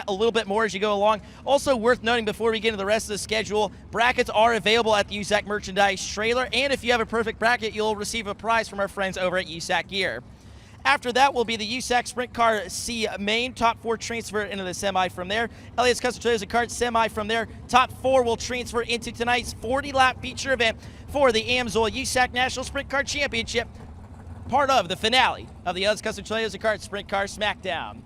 a little bit more as you go along. Also worth noting before we get into the rest of the schedule, brackets are available at the USAC merchandise trailer, and if you have a perfect bracket, you'll receive a prize from our friends over at USAC Gear. After that will be the USAC Sprint Car C main. Top 4 transfer into the semi from there. Elliot's Custom Trailers and Karts semi from there. Top 4 will transfer into tonight's 40-lap feature event for the AMSOIL USAC National Sprint Car Championship, part of the finale of the Elliot's Custom Trailers and Karts Sprint Car Smackdown.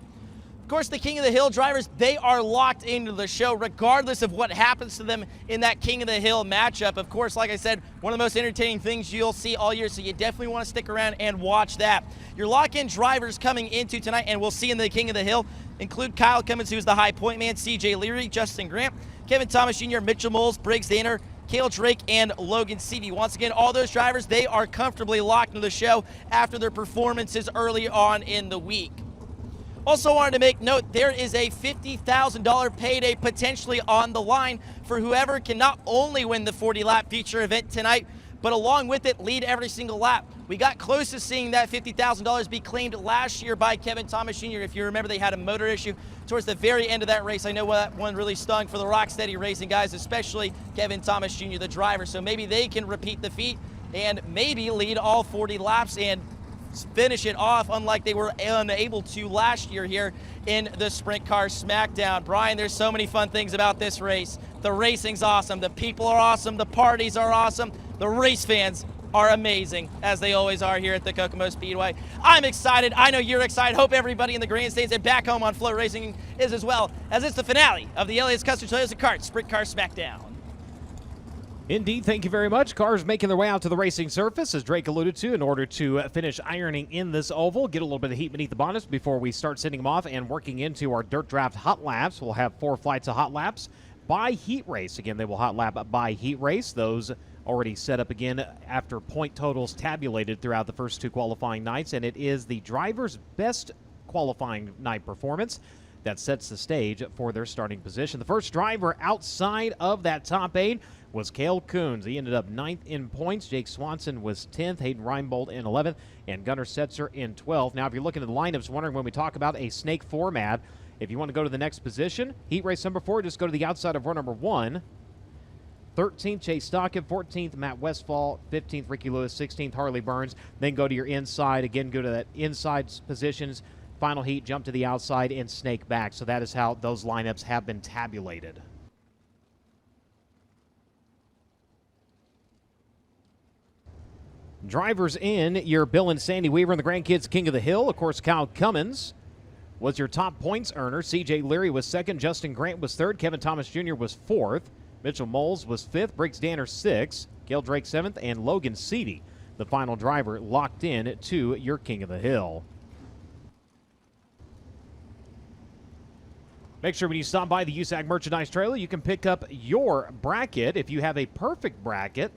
Of course, the King of the Hill drivers, they are locked into the show regardless of what happens to them in that King of the Hill matchup. Of course, like I said, one of the most entertaining things you'll see all year, so you definitely want to stick around and watch that. Your lock-in drivers coming into tonight, and we'll see in the King of the Hill, include Kyle Cummins, who's the high point man, CJ Leary, Justin Grant, Kevin Thomas Jr., Mitchell Moles, Briggs Danner, Cale Drake, and Logan Seavey. Once again, all those drivers, they are comfortably locked into the show after their performances early on in the week. Also wanted to make note, there is a $50,000 payday potentially on the line for whoever can not only win the 40-lap feature event tonight, but along with it, lead every single lap. We got close to seeing that $50,000 be claimed last year by Kevin Thomas Jr. If you remember, they had a motor issue towards the very end of that race. I know that one really stung for the Rocksteady Racing guys, especially Kevin Thomas Jr., the driver. So maybe they can repeat the feat and maybe lead all 40 laps and finish it off, unlike they were unable to last year here in the Sprint Car Smackdown. Brian, there's so many fun things about this race. The racing's awesome, the people are awesome, the parties are awesome, the race fans are amazing, as they always are here at the Kokomo Speedway. I'm excited. I know you're excited. Hope everybody in the grandstands and back home on Flow Racing is as well, as it's the finale of the Elliot's Custom Trailers and Karts Sprint Car Smackdown. Indeed, thank you very much. Cars making their way out to the racing surface, as Drake alluded to, in order to finish ironing in this oval, get a little bit of heat beneath the bonnets before we start sending them off and working into our Dirt Draft Hot Laps. We'll have 4 flights of Hot Laps by heat race. Again, they will hot lap by heat race. Those already set up again after point totals tabulated throughout the first 2 qualifying nights, and it is the driver's best qualifying night performance that sets the stage for their starting position. The first driver outside of that top 8 was Cale Coons. He ended up 9th in points. Jake Swanson was 10th, Hayden Reinbold in 11th, and Gunnar Setzer in 12th. Now, if you're looking at the lineups, wondering when we talk about a snake format, if you want to go to the next position, heat race number 4, just go to the outside of row number 1. 13th, Chase Stockton. 14th, Matt Westfall. 15th, Ricky Lewis. 16th, Harley Burns. Then go to your inside. Again, go to that inside positions. Final heat, jump to the outside, and snake back. So that is how those lineups have been tabulated. Drivers in, your Bill and Sandy Weaver and the Grandkids King of the Hill. Of course, Kyle Cummins was your top points earner. C.J. Leary was 2nd. Justin Grant was 3rd. Kevin Thomas Jr. was 4th. Mitchell Moles was 5th. Briggs Danner 6th. Cale Drake 7th. And Logan Seavey, the final driver, locked in to your King of the Hill. Make sure when you stop by the USAC merchandise trailer, you can pick up your bracket. If you have a perfect bracket,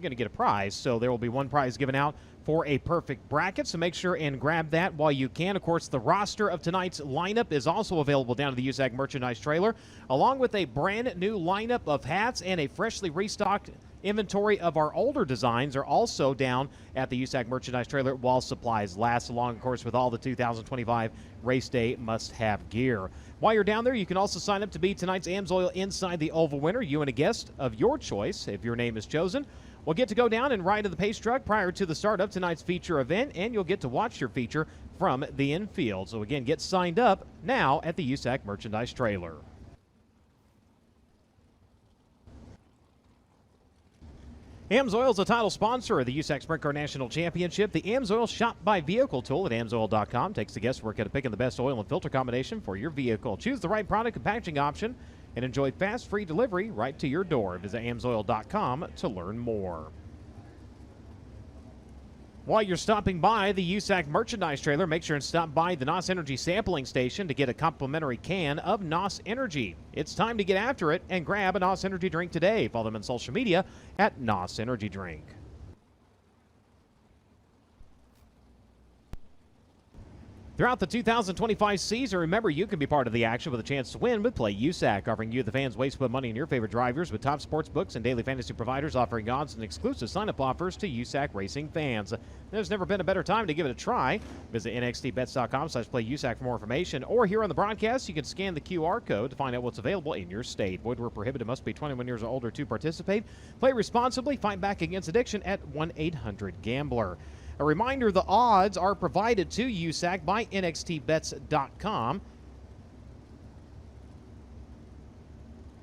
going to get a prize, so there will be 1 prize given out for a perfect bracket, so make sure and grab that while you can. Of course, the roster of tonight's lineup is also available down to the USAC merchandise trailer, along with a brand new lineup of hats and a freshly restocked inventory of our older designs are also down at the USAC merchandise trailer while supplies last, along, of course, with all the 2025 race day must-have gear. While you're down there, you can also sign up to be tonight's AMSOIL Inside the Oval winner. You and a guest of your choice, if your name is chosen, will get to go down and ride in the pace truck prior to the start of tonight's feature event, and you'll get to watch your feature from the infield. So again, get signed up now at the USAC merchandise trailer. AMSOIL is a title sponsor of the USAC Sprint Car National Championship. The AMSOIL Shop by Vehicle tool at AMSOIL.com takes the guesswork out of picking the best oil and filter combination for your vehicle. Choose the right product and packaging option and enjoy fast, free delivery right to your door. Visit AMSOIL.com to learn more. While you're stopping by the USAC merchandise trailer, make sure and stop by the NOS Energy sampling station to get a complimentary can of NOS Energy. It's time to get after it and grab a NOS Energy drink today. Follow them on social media at NOS Energy Drink. Throughout the 2025 season, remember you can be part of the action with a chance to win with Play USAC, offering you the fans ways to put money in your favorite drivers with top sports books and daily fantasy providers offering odds and exclusive sign-up offers to USAC racing fans. There's never been a better time to give it a try. Visit nxtbets.com/PlayUSAC for more information, or here on the broadcast, you can scan the QR code to find out what's available in your state. Void where prohibited, must be 21 years or older to participate. Play responsibly, fight back against addiction at 1-800-GAMBLER. A reminder, the odds are provided to USAC by nxtbets.com.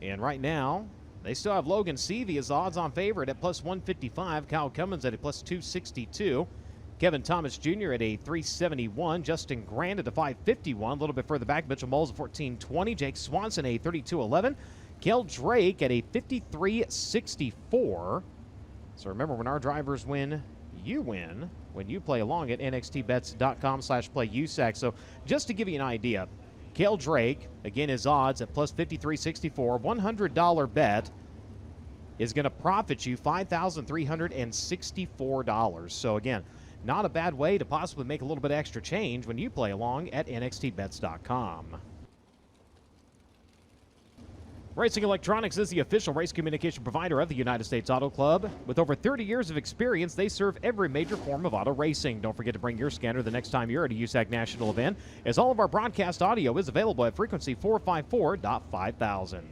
And right now, they still have Logan Seavey as odds on favorite at plus 155. Kyle Cummins at a plus 262. Kevin Thomas Jr. at a 371. Justin Grant at a 551. A little bit further back, Mitchell Moles at 1420. Jake Swanson a 3211. Kel Drake at a 5364. So remember, when our drivers win, you win when you play along at nxtbets.com/PlayUSAC. So just to give you an idea, Kel Drake, again, his odds at plus 5364, $100 bet is going to profit you $5,364. So again, not a bad way to possibly make a little bit of extra change when you play along at nxtbets.com. Racing Electronics is the official race communication provider of the United States Auto Club. With over 30 years of experience, they serve every major form of auto racing. Don't forget to bring your scanner the next time you're at a USAC national event, as all of our broadcast audio is available at frequency 454.5000.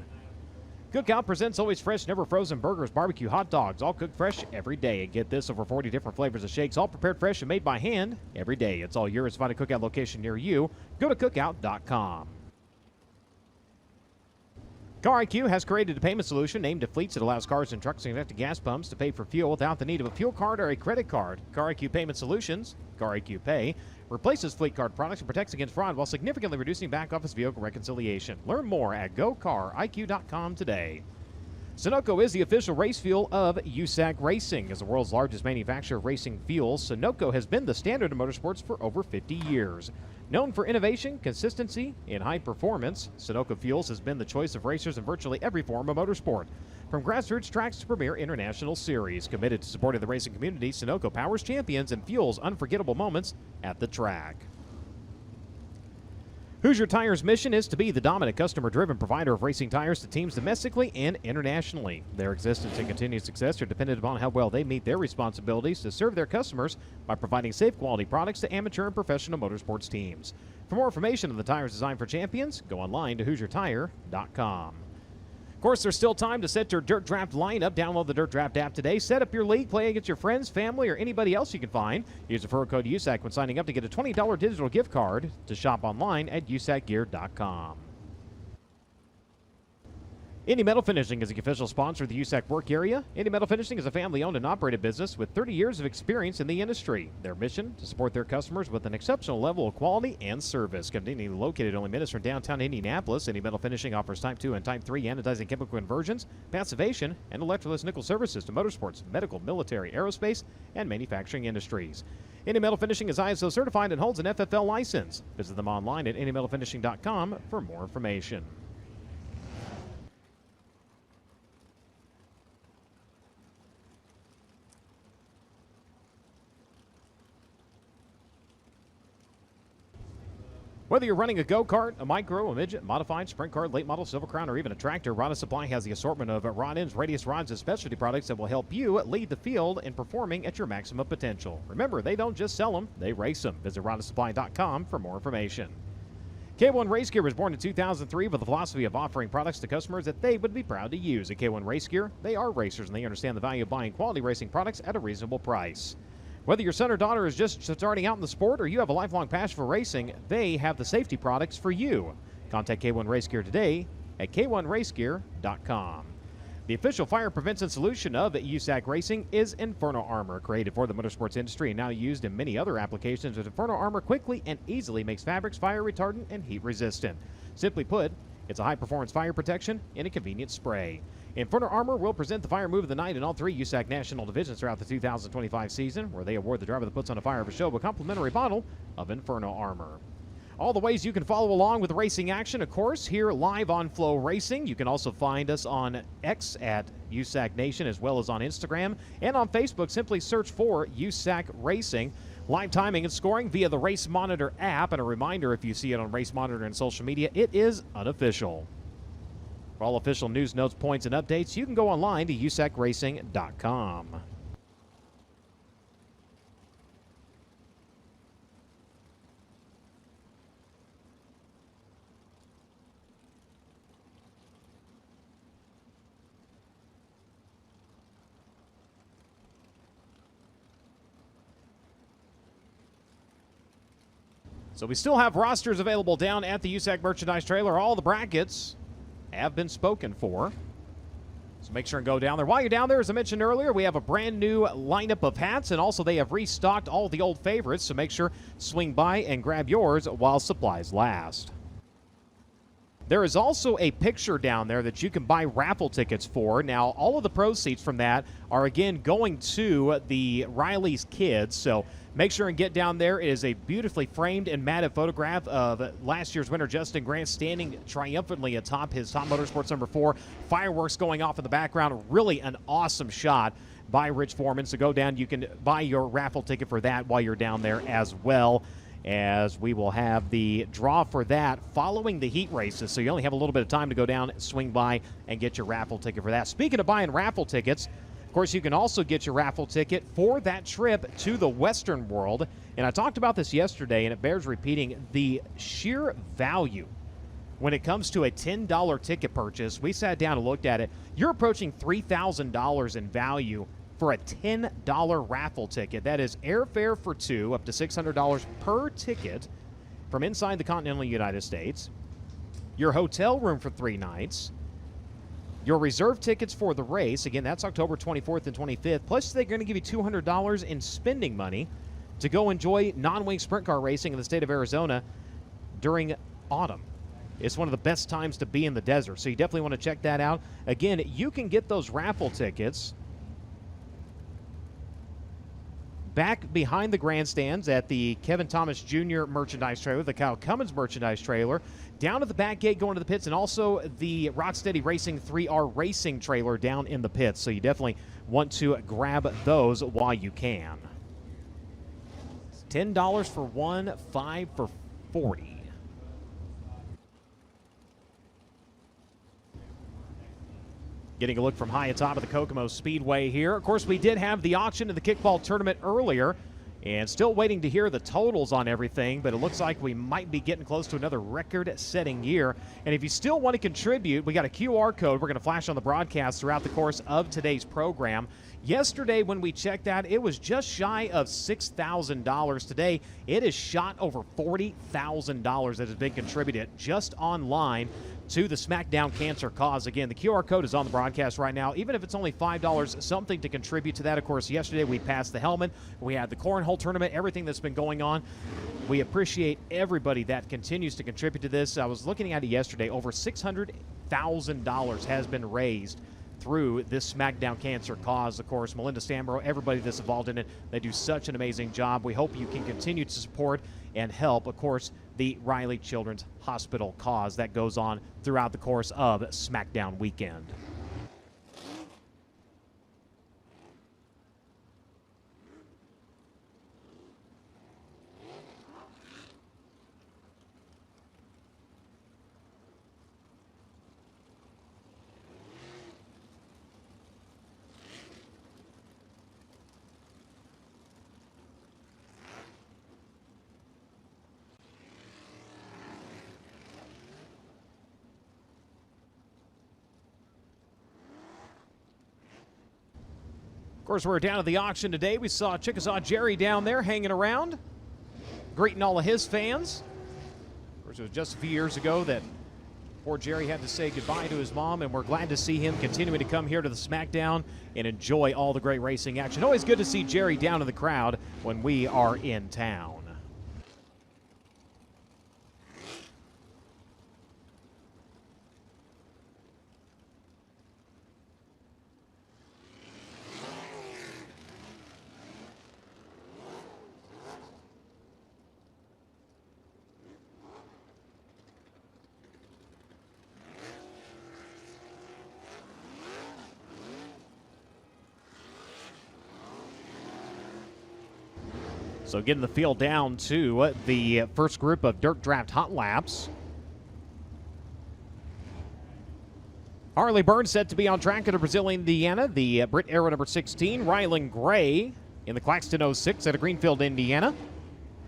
Cookout presents always fresh, never frozen burgers, barbecue, hot dogs, all cooked fresh every day. And get this, over 40 different flavors of shakes, all prepared fresh and made by hand every day. It's all yours. Find a Cookout location near you. Go to cookout.com. Car IQ has created a payment solution aimed at fleets that allows cars and trucks to connect to gas pumps to pay for fuel without the need of a fuel card or a credit card. Car IQ Payment Solutions, Car IQ Pay, replaces fleet card products and protects against fraud while significantly reducing back-office vehicle reconciliation. Learn more at gocariq.com today. Sunoco is the official race fuel of USAC Racing. As the world's largest manufacturer of racing fuels, Sunoco has been the standard of motorsports for over 50 years. Known for innovation, consistency, and high performance, Sunoco Fuels has been the choice of racers in virtually every form of motorsport. From grassroots tracks to premier international series, committed to supporting the racing community, Sunoco powers champions and fuels unforgettable moments at the track. Hoosier Tire's mission is to be the dominant customer-driven provider of racing tires to teams domestically and internationally. Their existence and continued success are dependent upon how well they meet their responsibilities to serve their customers by providing safe, quality products to amateur and professional motorsports teams. For more information on the tires designed for champions, go online to HoosierTire.com. Of course, there's still time to set your Dirt Draft lineup. Download the Dirt Draft app today. Set up your league, play against your friends, family, or anybody else you can find. Use the referral code USAC when signing up to get a $20 digital gift card to shop online at usacgear.com. Indy Metal Finishing is the official sponsor of the USAC work area. Indy Metal Finishing is a family-owned and operated business with 30 years of experience in the industry. Their mission, to support their customers with an exceptional level of quality and service. Conveniently located only minutes from downtown Indianapolis, Indy Metal Finishing offers Type 2 and Type 3 anodizing chemical conversions, passivation, and electroless nickel services to motorsports, medical, military, aerospace, and manufacturing industries. Indy Metal Finishing is ISO certified and holds an FFL license. Visit them online at indymetalfinishing.com for more information. Whether you're running a go-kart, a micro, a midget, modified, sprint car, late model, silver crown, or even a tractor, Rod & Supply has the assortment of rod ends, radius rods, and specialty products that will help you lead the field in performing at your maximum potential. Remember, they don't just sell them, they race them. Visit rodandsupply.com for more information. K1 Race Gear was born in 2003 with the philosophy of offering products to customers that they would be proud to use. At K1 Race Gear, they are racers and they understand the value of buying quality racing products at a reasonable price. Whether your son or daughter is just starting out in the sport or you have a lifelong passion for racing, they have the safety products for you. Contact K1 Race Gear today at k1racegear.com. The official fire prevention solution of USAC Racing is Inferno Armor, created for the motorsports industry and now used in many other applications. With Inferno Armor quickly and easily makes fabrics fire retardant and heat resistant. Simply put, it's a high-performance fire protection in a convenient spray. Inferno Armor will present the fire move of the night in all three USAC national divisions throughout the 2025 season, where they award the driver that puts on a fire of a show a complimentary bottle of Inferno Armor. All the ways you can follow along with the racing action, of course, here live on Flow Racing. You can also find us on X at USAC Nation, as well as on Instagram, and on Facebook. Simply search for USAC Racing. Live timing and scoring via the Race Monitor app. And a reminder, if you see it on Race Monitor and social media, it is unofficial. For all official news, notes, points, and updates, you can go online to usacracing.com. So we still have rosters available down at the USAC merchandise trailer. All the brackets have been spoken for. So make sure and go down there. While you're down there, as I mentioned earlier, we have a brand new lineup of hats, and also they have restocked all the old favorites. So make sure swing by and grab yours while supplies last. There is also a picture down there that you can buy raffle tickets for. Now, all of the proceeds from that are, again, going to the Riley's kids. So make sure and get down there. It is a beautifully framed and matted photograph of last year's winner, Justin Grant, standing triumphantly atop his Top Motorsports number 4. Fireworks going off in the background. Really an awesome shot by Rich Foreman. So go down. You can buy your raffle ticket for that while you're down there as well, as we will have the draw for that following the heat races. So you only have a little bit of time to go down, swing by, and get your raffle ticket for that. Speaking of buying raffle tickets, of course, you can also get your raffle ticket for that trip to the Western World. And I talked about this yesterday, and it bears repeating. The sheer value when it comes to a $10 ticket purchase, we sat down and looked at it. You're approaching $3,000 in value for a $10 raffle ticket. That is airfare for 2, up to $600 per ticket from inside the continental United States, your hotel room for 3 nights, your reserve tickets for the race. Again, that's October 24th and 25th. Plus, they're going to give you $200 in spending money to go enjoy non-wing sprint car racing in the state of Arizona during autumn. It's one of the best times to be in the desert, so you definitely want to check that out. Again, you can get those raffle tickets back behind the grandstands at the Kevin Thomas Jr. merchandise trailer, the Kyle Cummins merchandise trailer, down at the back gate going to the pits, and also the Rocksteady Racing 3R Racing trailer down in the pits. So you definitely want to grab those while you can. It's $10 for 1, 5 for 40. Getting a look from high atop of the Kokomo Speedway here. Of course, we did have the auction of the kickball tournament earlier, and still waiting to hear the totals on everything, but it looks like we might be getting close to another record-setting year. And if you still want to contribute, we got a QR code we're going to flash on the broadcast throughout the course of today's program. Yesterday, when we checked that, it was just shy of $6,000. Today, it is shot over $40,000 that has been contributed just online to the Smackdown Cancer cause. Again, the QR code is on the broadcast right now. Even if it's only $5, something to contribute to that. Of course, yesterday we passed the helmet. We had the cornhole tournament, everything that's been going on. We appreciate everybody that continues to contribute to this. I was looking at it yesterday. Over $600,000 has been raised through this Smackdown Cancer cause. Of course, Melinda Stambro, everybody that's involved in it, they do such an amazing job. We hope you can continue to support and help, of course, the Riley Children's Hospital cause that goes on throughout the course of Smackdown weekend. Of course, we're down at the auction today. We saw Chickasaw Jerry down there hanging around, greeting all of his fans. Of course, it was just a few years ago that poor Jerry had to say goodbye to his mom, and we're glad to see him continuing to come here to the Smackdown and enjoy all the great racing action. Always good to see Jerry down in the crowd when we are in town. So getting the field down to the first group of dirt draft hot laps. Harley Burns set to be on track at a Brazilian Indiana. The Brit Aero number 16. Rylan Gray in the Claxton 06 at a Greenfield, Indiana.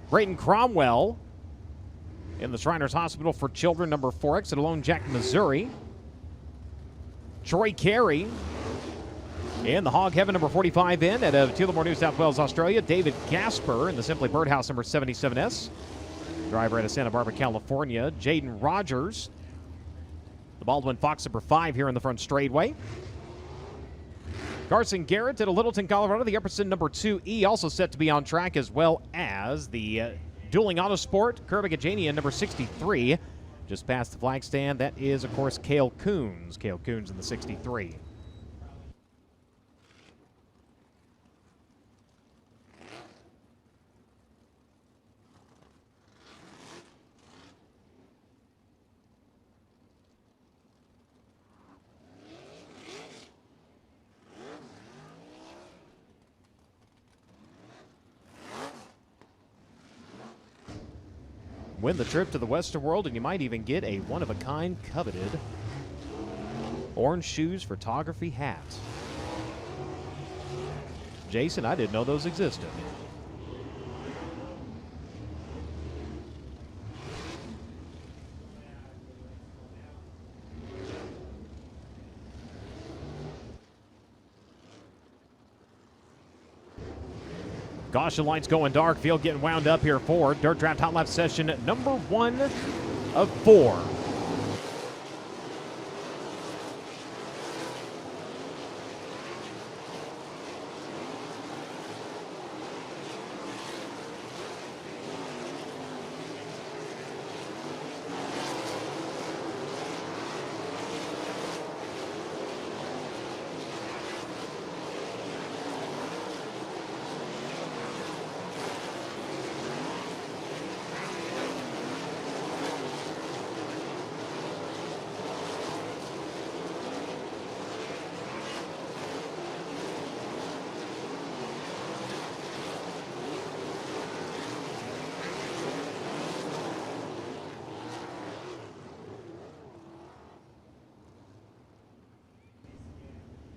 Brayton Cromwell in the Shriners Hospital for Children number 4X at Lone Jack, Missouri. Troy Carey in the Hog Heaven number 45 in at Tullamore, New South Wales, Australia. David Gasper in the Simply Birdhouse number 77S. Driver out of Santa Barbara, California. Jaden Rogers, the Baldwin Fox number 5 here in the front straightaway. Carson Garrett at a Littleton, Colorado. The Epperson number 2E also set to be on track, as well as the Dueling Autosport Kerbigajanian number 63. Just past the flag stand. That is, of course, Cale Coons. Cale Coons in the 63. Win the trip to the Western World, and you might even get a one-of-a-kind coveted Orange Shoes photography hat. Jason, I didn't know those existed. Caution lights going dark. Field getting wound up here for Dirt Draft Hot Lap session number 1 of 4.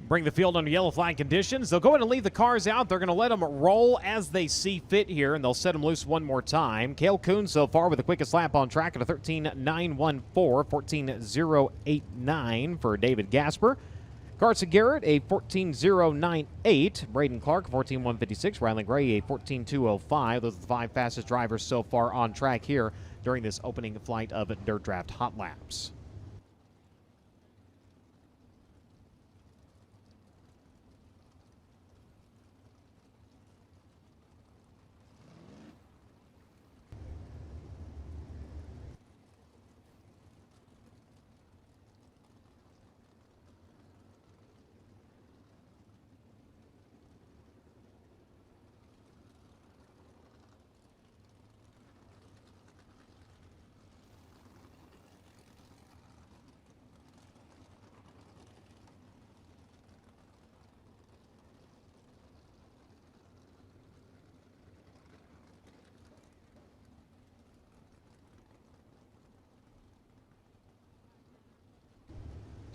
Bring the field under yellow flag conditions. They'll go ahead and leave the cars out. They're going to let them roll as they see fit here, and they'll set them loose one more time. Cale Coons so far with the quickest lap on track at a 13.914, 14.089 for David Gasper. Carson Garrett, a 14.098. Braden Clark, 14.156. Rylan Gray, a 14.205. Those are the 5 fastest drivers so far on track here during this opening flight of Dirt Draft Hot Laps.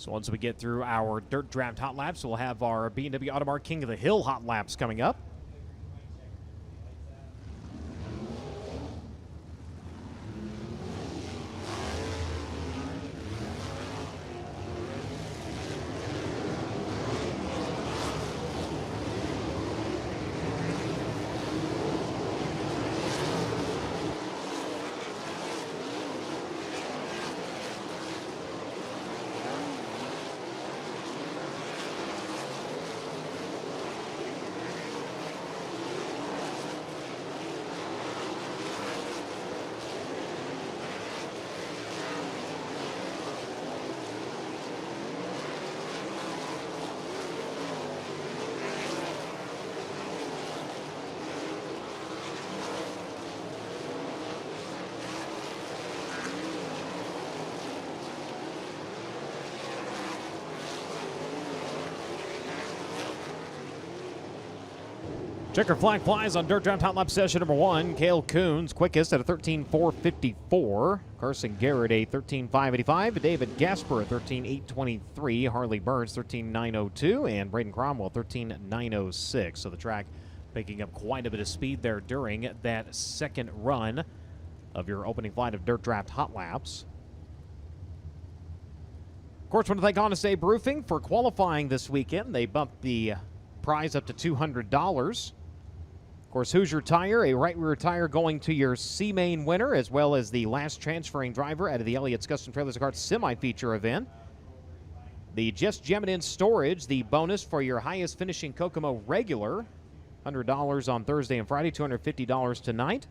So once we get through our Dirt Draft Hot Laps, we'll have our B&W Automart King of the Hill Hot Laps coming up. Checker flag flies on Dirt Draft Hot Lap session number 1. Cale Coons, quickest at a 13.454. Carson Garrett, a 13.585. David Gasper, a 13.823. Harley Burns, 13.902. And Braden Cromwell, 13.906. So the track picking up quite a bit of speed there during that second run of your opening flight of Dirt Draft Hot Laps. Of course, want to thank Honest Abe Roofing for qualifying this weekend. They bumped the prize up to $200. Of course, Hoosier Tire, a right rear tire going to your C-Main winner, as well as the last transferring driver out of the Elliott's Custom Trailers and Carts semi-feature event. The Just Jamming In Storage, the bonus for your highest finishing Kokomo regular, $100 on Thursday and Friday, $250 tonight.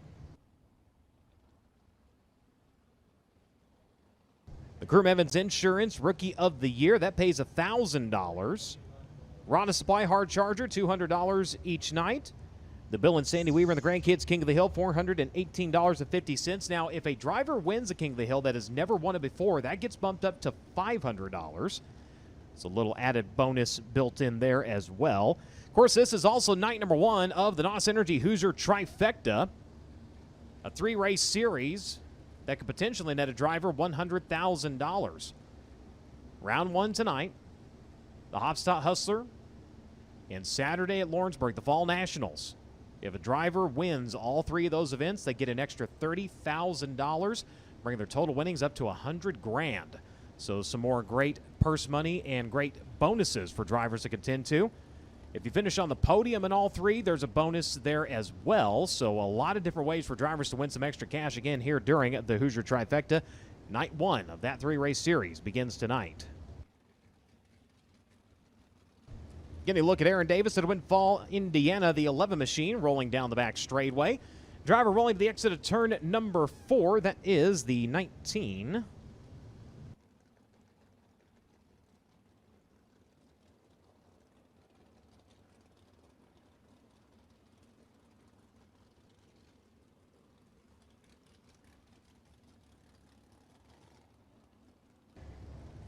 The Croom Evans Insurance Rookie of the Year, that pays $1,000. Rana Supply Hard Charger, $200 each night. The Bill and Sandy Weaver and the Grandkids King of the Hill, $418.50. Now, if a driver wins a King of the Hill that has never won it before, that gets bumped up to $500. It's a little added bonus built in there as well. Of course, this is also night number 1 of the NOS Energy Hoosier Trifecta, a 3-race series that could potentially net a driver $100,000. Round 1 tonight, the Hofstadt Hustler, and Saturday at Lawrenceburg, the Fall Nationals. If a driver wins all 3 of those events, they get an extra $30,000, bringing their total winnings up to $100,000. So some more great purse money and great bonuses for drivers to contend to. If you finish on the podium in all 3, there's a bonus there as well. So a lot of different ways for drivers to win some extra cash again here during the Hoosier Trifecta. Night 1 of that 3-race series begins tonight. Getting a look at Aaron Davis at Windfall, Indiana, the 11 machine rolling down the back straightaway. Driver rolling to the exit of turn number 4. That is the 19.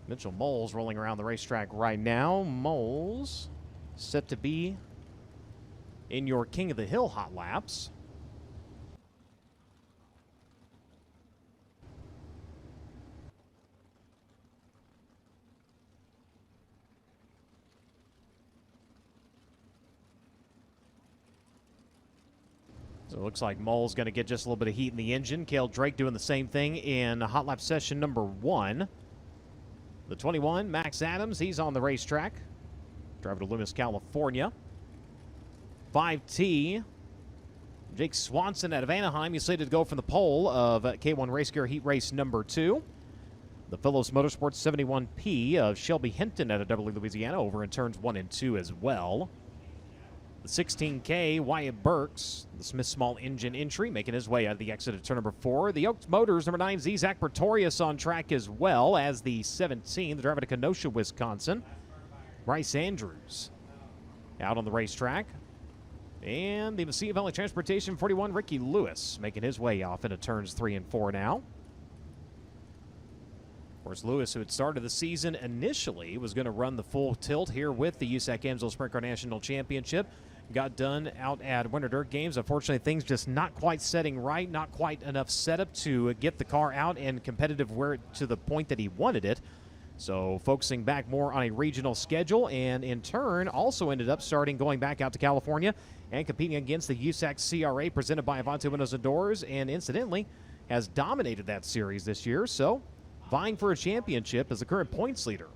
Mitchell Moles rolling around the racetrack right now. Moles set to be in your King of the Hill hot laps. So it looks like Moles going to get just a little bit of heat in the engine. Cale Drake doing the same thing in hot lap session number 1. The 21, Max Adams, he's on the racetrack. Driving to Loomis, California. 5T, Jake Swanson out of Anaheim. He's slated to go from the pole of K1 Race Gear Heat Race number 2. The Phillips Motorsports 71P of Shelby Hinton out of Beverly, Louisiana, over in turns 1 and 2 as well. The 16K, Wyatt Burks, the Smith Small Engine entry, making his way out of the exit of turn number 4. The Oaks Motors, number 9, Zach Pretorius on track as well as the 17, the driver to Kenosha, Wisconsin. Bryce Andrews out on the racetrack. And the Mesilla Valley Transportation 41, Ricky Lewis, making his way off into turns 3 and 4 now. Of course, Lewis, who had started the season initially, was going to run the full tilt here with the USAC Amsoil Sprint Car National Championship. Got done out at Winter Dirt Games. Unfortunately, things just not quite setting right, not quite enough setup to get the car out and competitive to the point that he wanted it. So focusing back more on a regional schedule, and in turn also ended up going back out to California and competing against the USAC CRA presented by Avante Windows and Doors, and incidentally has dominated that series this year. So vying for a championship as the current points leader.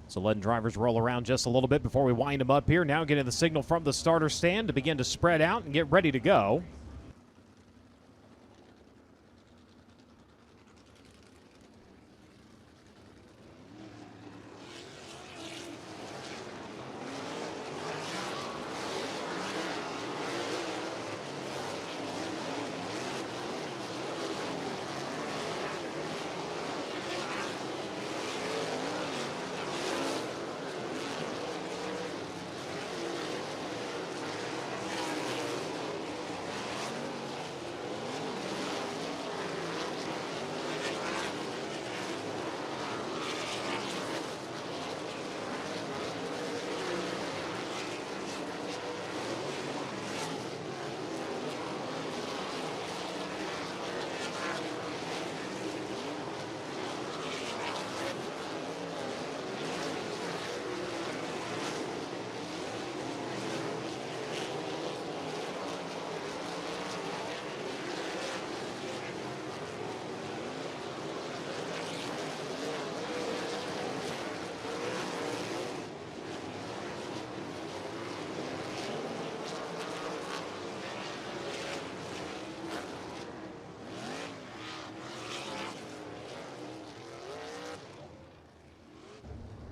So letting drivers roll around just a little bit before we wind them up here. Now getting the signal from the starter stand to begin to spread out and get ready to go.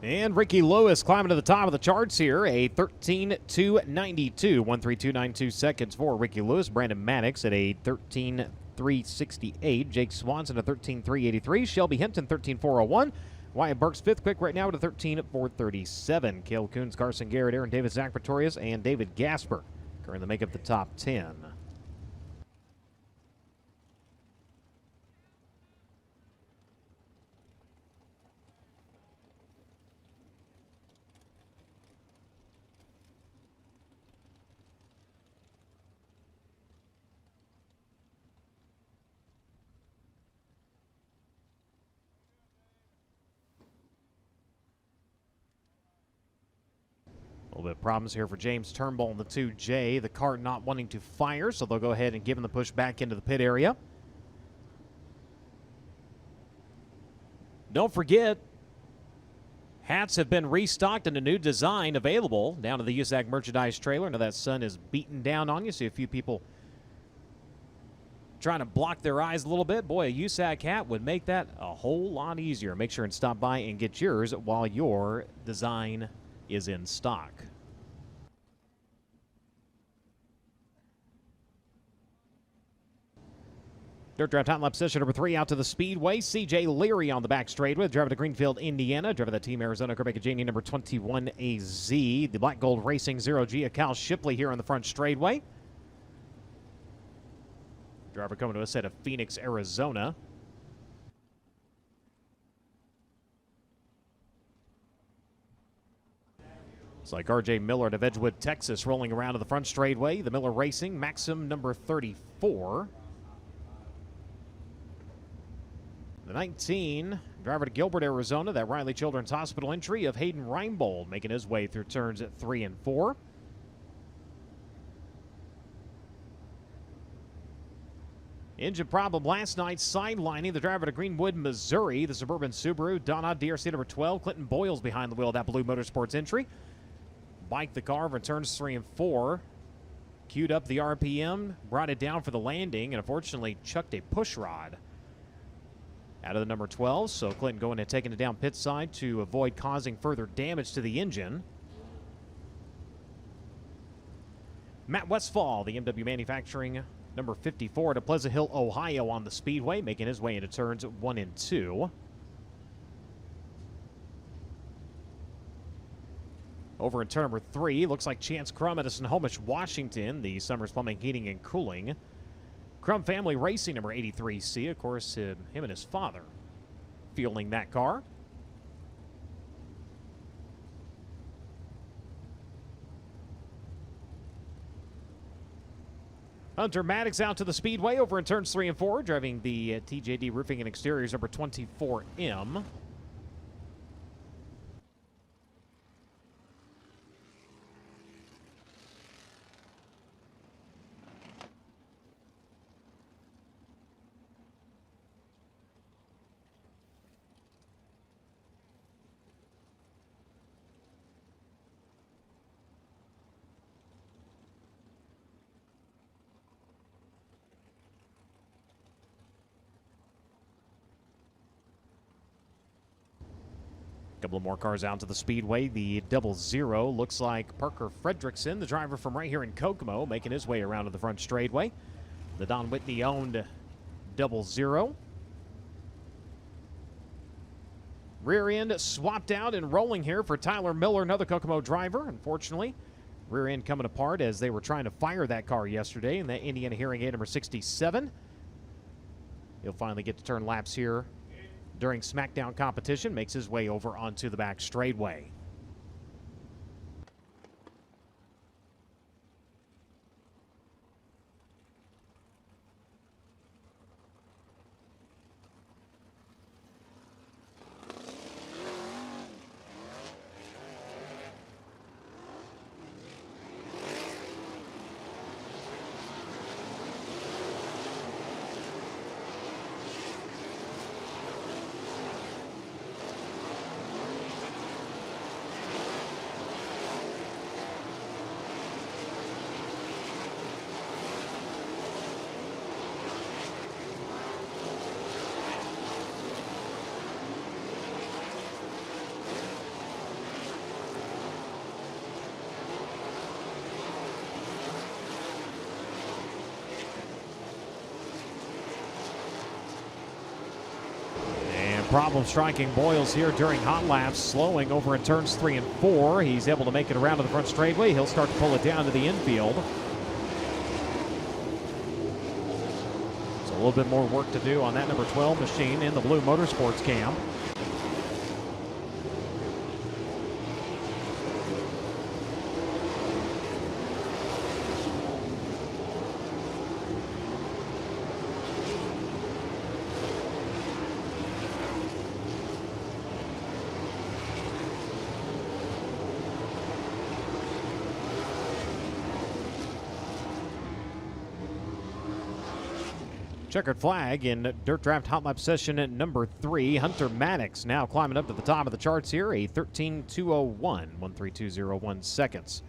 And Ricky Lewis climbing to the top of the charts here, a 13.292, 132.92 seconds for Ricky Lewis. Brandon Maddox at a 13.368. Jake Swanson at 13.383. Shelby Hinton 13.401. Wyatt Burke's fifth quick right now at a 13.437. Cale Coons, Carson Garrett, Aaron Davis, Zach Pretorius, and David Gasper currently make up the top 10. A little bit of problems here for James Turnbull in the 2J. The car not wanting to fire, so they'll go ahead and give him the push back into the pit area. Don't forget, hats have been restocked and a new design available down to the USAC merchandise trailer. Now that sun is beating down on you. See a few people trying to block their eyes a little bit. Boy, a USAC hat would make that a whole lot easier. Make sure and stop by and get yours while your design is in stock. Dirt Drive time lapse session number 3 out to the Speedway. CJ Leary on the back straightaway, driver to Greenfield, Indiana. Driver the Team Arizona Quebec Janie number 21 AZ. The Black Gold Racing 0G, Cal Shipley here on the front straightway. Driver coming to us out of Phoenix, Arizona. It's like RJ Miller of Edgewood, Texas, rolling around to the front straightway. The Miller Racing, Maxim number 34. The 19, driver to Gilbert, Arizona, that Riley Children's Hospital entry of Hayden Reinbold, making his way through turns at 3 and 4. Engine problem last night, sidelining the driver to Greenwood, Missouri, the Suburban Subaru, Donna, DRC number 12, Clinton Boils behind the wheel of that Blue Motorsports entry. Biked the car for turns 3 and 4. Queued up the RPM, brought it down for the landing, and unfortunately chucked a push rod out of the number 12. So Clinton going and taking it down pit side to avoid causing further damage to the engine. Matt Westfall, the MW Manufacturing number 54 to Pleasant Hill, Ohio on the Speedway, making his way into turns 1 and 2. Over in turn number 3, looks like Chance Crum, Edison Homish, Washington, the Summers Plumbing, Heating, and Cooling. Crum Family Racing, number 83C, of course, him and his father fueling that car. Hunter Maddox out to the Speedway over in turns 3 and 4, driving the TJD Roofing and Exteriors number 24M. Couple of more cars out to the Speedway. The 00 looks like Parker Fredrickson, the driver from right here in Kokomo, making his way around to the front straightway. The Don Whitney owned 00. Rear end swapped out and rolling here for Tyler Miller, another Kokomo driver. Unfortunately, rear end coming apart as they were trying to fire that car yesterday in that Indiana hearing aid number 67. He'll finally get to turn laps here during Smackdown competition, makes his way over onto the back straightway. problem striking Boils here during hot laps, slowing over in turns 3 and 4. He's able to make it around to the front straightaway. He'll start to pull it down to the infield. So a little bit more work to do on that number 12 machine in the blue motorsports cam. Checkered flag in Dirt Draft Hot Lap session at number 3. Hunter Maddox now climbing up to the top of the charts here. A 13.201, 132.01 seconds.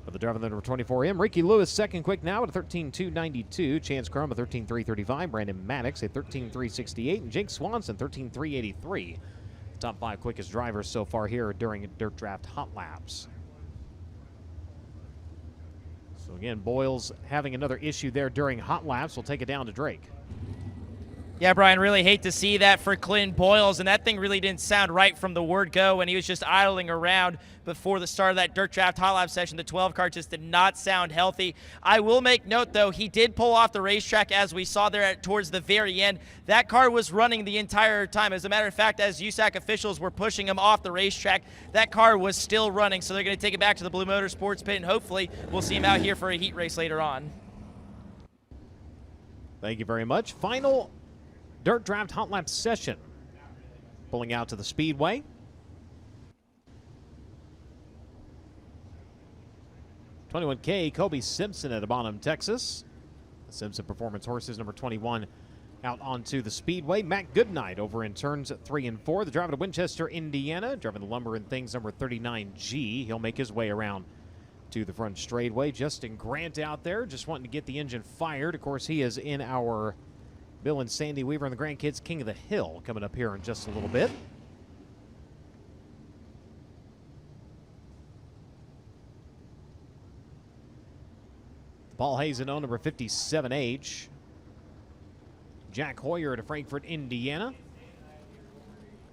For the driver, the number 24M, Ricky Lewis second quick now at a 13.292. Chance Crum a 13.335. Brandon Maddox a 13.368. And Jake Swanson 13.383. Top 5 quickest drivers so far here during Dirt Draft Hot Laps. So again, Boils having another issue there during hot laps. We'll take it down to Drake. Yeah, Brian, really hate to see that for Clint Boils, and that thing really didn't sound right from the word go when he was just idling around before the start of that Dirt Draft Hot Lap session. The 12 car just did not sound healthy. I will make note, though, he did pull off the racetrack as we saw there towards the very end. That car was running the entire time. As a matter of fact, as USAC officials were pushing him off the racetrack, that car was still running, so they're going to take it back to the Blue Motorsports pit, and hopefully we'll see him out here for a heat race later on. Thank you very much. Final Dirt Draft Hot Lap session. Pulling out to the Speedway. '21K Kobe Simpson at Bonham, Texas. The Simpson Performance Horses, number 21, out onto the Speedway. Matt Goodnight over in turns 3 and 4. The driver to Winchester, Indiana, driving the Lumber and Things, number 39G. He'll make his way around to the front straightaway. Justin Grant out there, just wanting to get the engine fired. Of course, he is in our Bill and Sandy Weaver and the Grandkids King of the Hill coming up here in just a little bit. Paul Hazen on number 57H. Jack Hoyer to Frankfort, Indiana.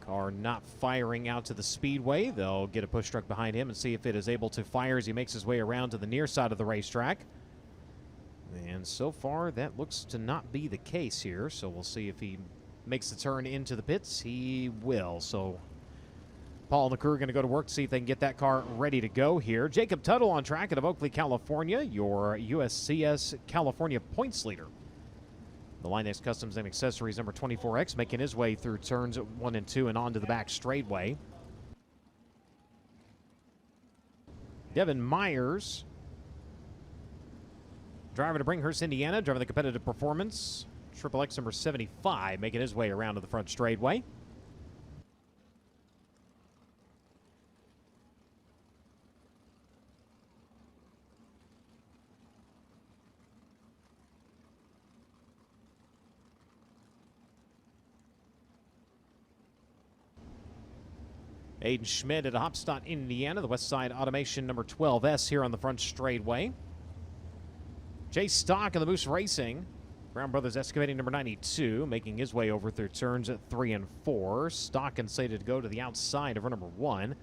Car not firing out to the Speedway. They'll get a push truck behind him and see if it is able to fire as he makes his way around to the near side of the racetrack. And so far, that looks to not be the case here. So we'll see if he makes the turn into the pits. He will. So Paul and the crew are going to go to work to see if they can get that car ready to go here. Jacob Tuttle on track out of Oakley, California, your USCS California points leader. The Linex Customs and Accessories number 24X making his way through turns 1 and 2 and onto the back straightway. Devin Myers, driver to Bringhurst, Indiana, driving the competitive performance. Triple X number 75 making his way around to the front straightway. Aiden Schmidt at Hopstott, Indiana, the West Side Automation number 12S here on the front straightway. Chase Stock of the Moose Racing, Brown Brothers Excavating number 92, making his way over through turns 3 and 4. Stock and slated to go to the outside of number 1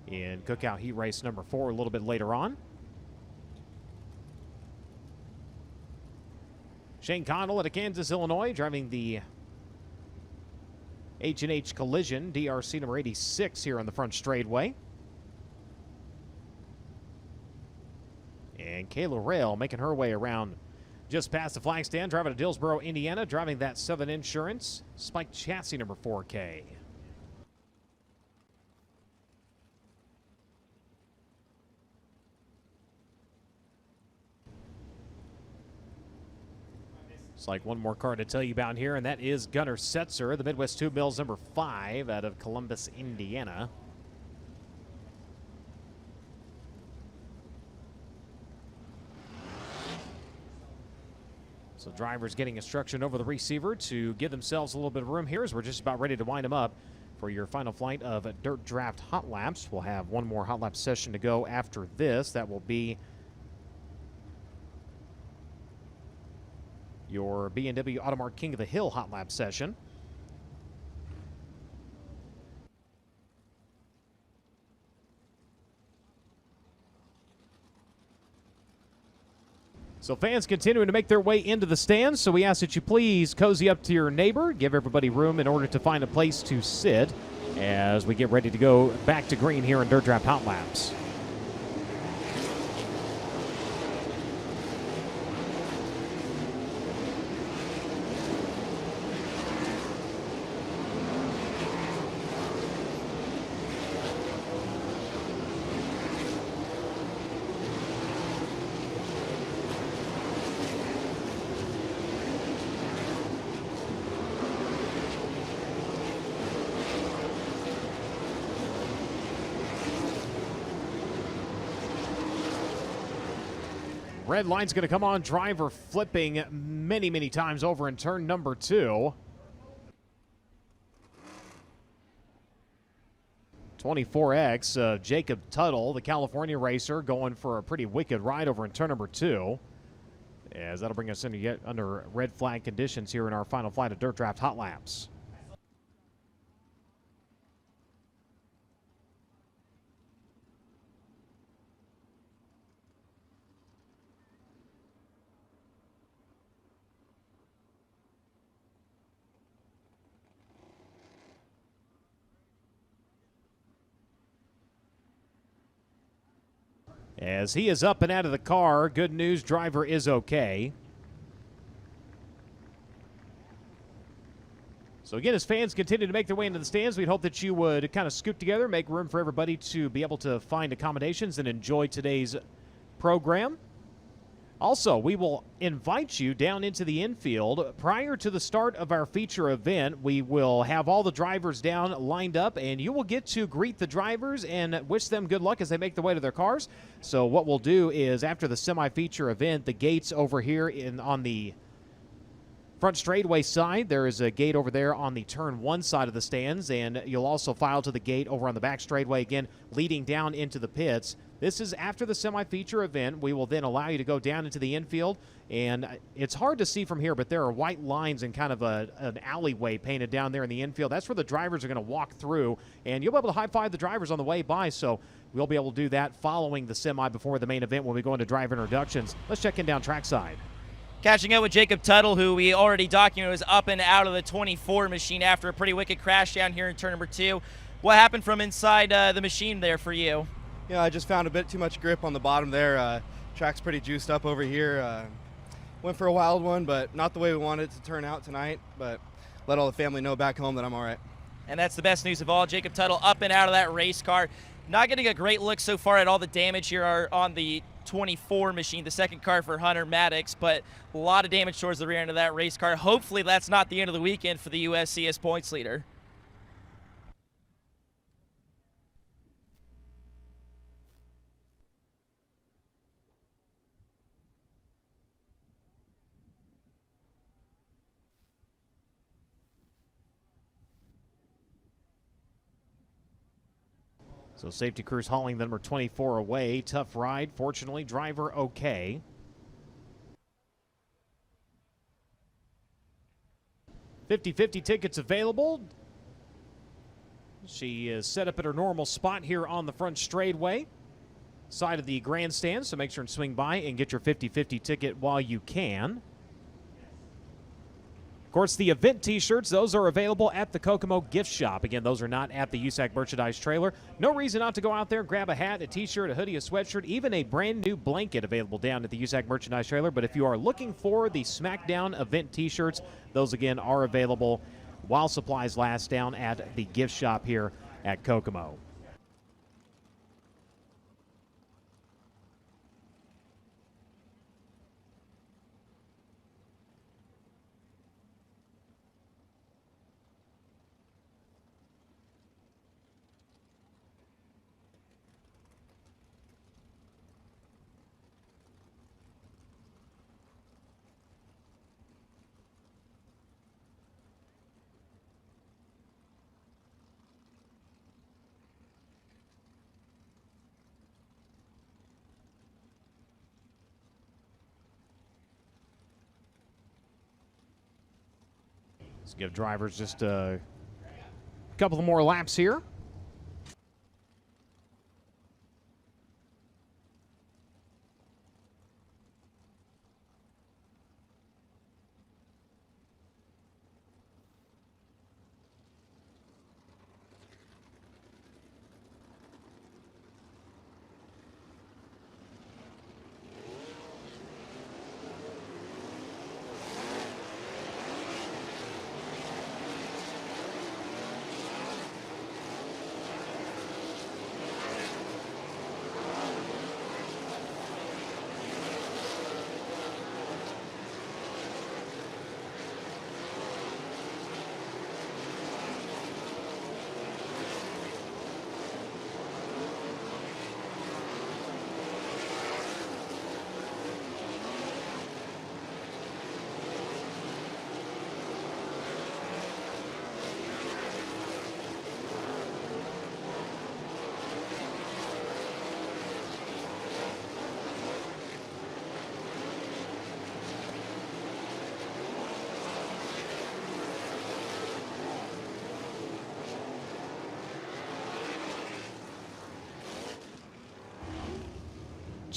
in Cookout Heat Race number 4 a little bit later on. Shane Connell out of Kansas, Illinois, driving the H&H Collision, DRC number 86 here on the front straightaway. And Kayla Rail making her way around just past the flag stand, driving to Dillsboro, Indiana, driving that Southern Insurance Spike Chassis number 4K. It's like one more car to tell you about here, and that is Gunnar Setzer, the Midwest Tube Mills number 5 out of Columbus, Indiana. So drivers getting instruction over the receiver to give themselves a little bit of room here as we're just about ready to wind them up for your final flight of Dirt Draft Hot Laps. We'll have one more Hot Lap session to go after this. That will be your B&W Automart King of the Hill Hot Lap session. So fans continuing to make their way into the stands, so we ask that you please cozy up to your neighbor, give everybody room in order to find a place to sit as we get ready to go back to green here in Dirt Draft Hot Laps. Red line's going to come on. Driver flipping many, many times over in turn number 2. 24X, Jacob Tuttle, the California racer, going for a pretty wicked ride over in turn number 2. As that'll bring us into yet under red flag conditions here in our final flight of Dirt Draft Hot Laps. As he is up and out of the car, good news, driver is okay. So again, as fans continue to make their way into the stands, we'd hope that you would kind of scoot together, make room for everybody to be able to find accommodations and enjoy today's program. Also, we will invite you down into the infield. Prior to the start of our feature event, we will have all the drivers down lined up, and you will get to greet the drivers and wish them good luck as they make their way to their cars. So what we'll do is after the semi-feature event, the gates over here on the front straightaway side, there is a gate over there on the turn 1 side of the stands, and you'll also file to the gate over on the back straightaway, again, leading down into the pits. This is after the semi-feature event. We will then allow you to go down into the infield, and it's hard to see from here, but there are white lines and kind of an alleyway painted down there in the infield. That's where the drivers are going to walk through, and you'll be able to high-five the drivers on the way by, so we'll be able to do that following the semi before the main event when we go into driver introductions. Let's check in down trackside. Catching up with Jacob Tuttle, who we already documented was up and out of the 24 machine after a pretty wicked crash down here in turn number 2. What happened from inside the machine there for you? Yeah, I just found a bit too much grip on the bottom there. Track's pretty juiced up over here. Went for a wild one, but not the way we wanted it to turn out tonight. But let all the family know back home that I'm all right. And that's the best news of all. Jacob Tuttle up and out of that race car. Not getting a great look so far at all the damage here on the 24 machine, the second car for Hunter Maddox, but a lot of damage towards the rear end of that race car. Hopefully that's not the end of the weekend for the USCS points leader. So safety crews hauling the number 24 away. Tough ride. Fortunately, driver okay. $50-50 tickets available. She is set up at her normal spot here on the front straightaway side of the grandstand, so make sure and swing by and get your 50-50 ticket while you can. Of course, the event t-shirts, those are available at the Kokomo gift shop. Again, those are not at the USAC merchandise trailer. No reason not to go out there and grab a hat, a t-shirt, a hoodie, a sweatshirt, even a brand new blanket available down at the USAC merchandise trailer. But if you are looking for the Smackdown event t-shirts, those again are available while supplies last down at the gift shop here at Kokomo. Let's give drivers just a couple of more laps here.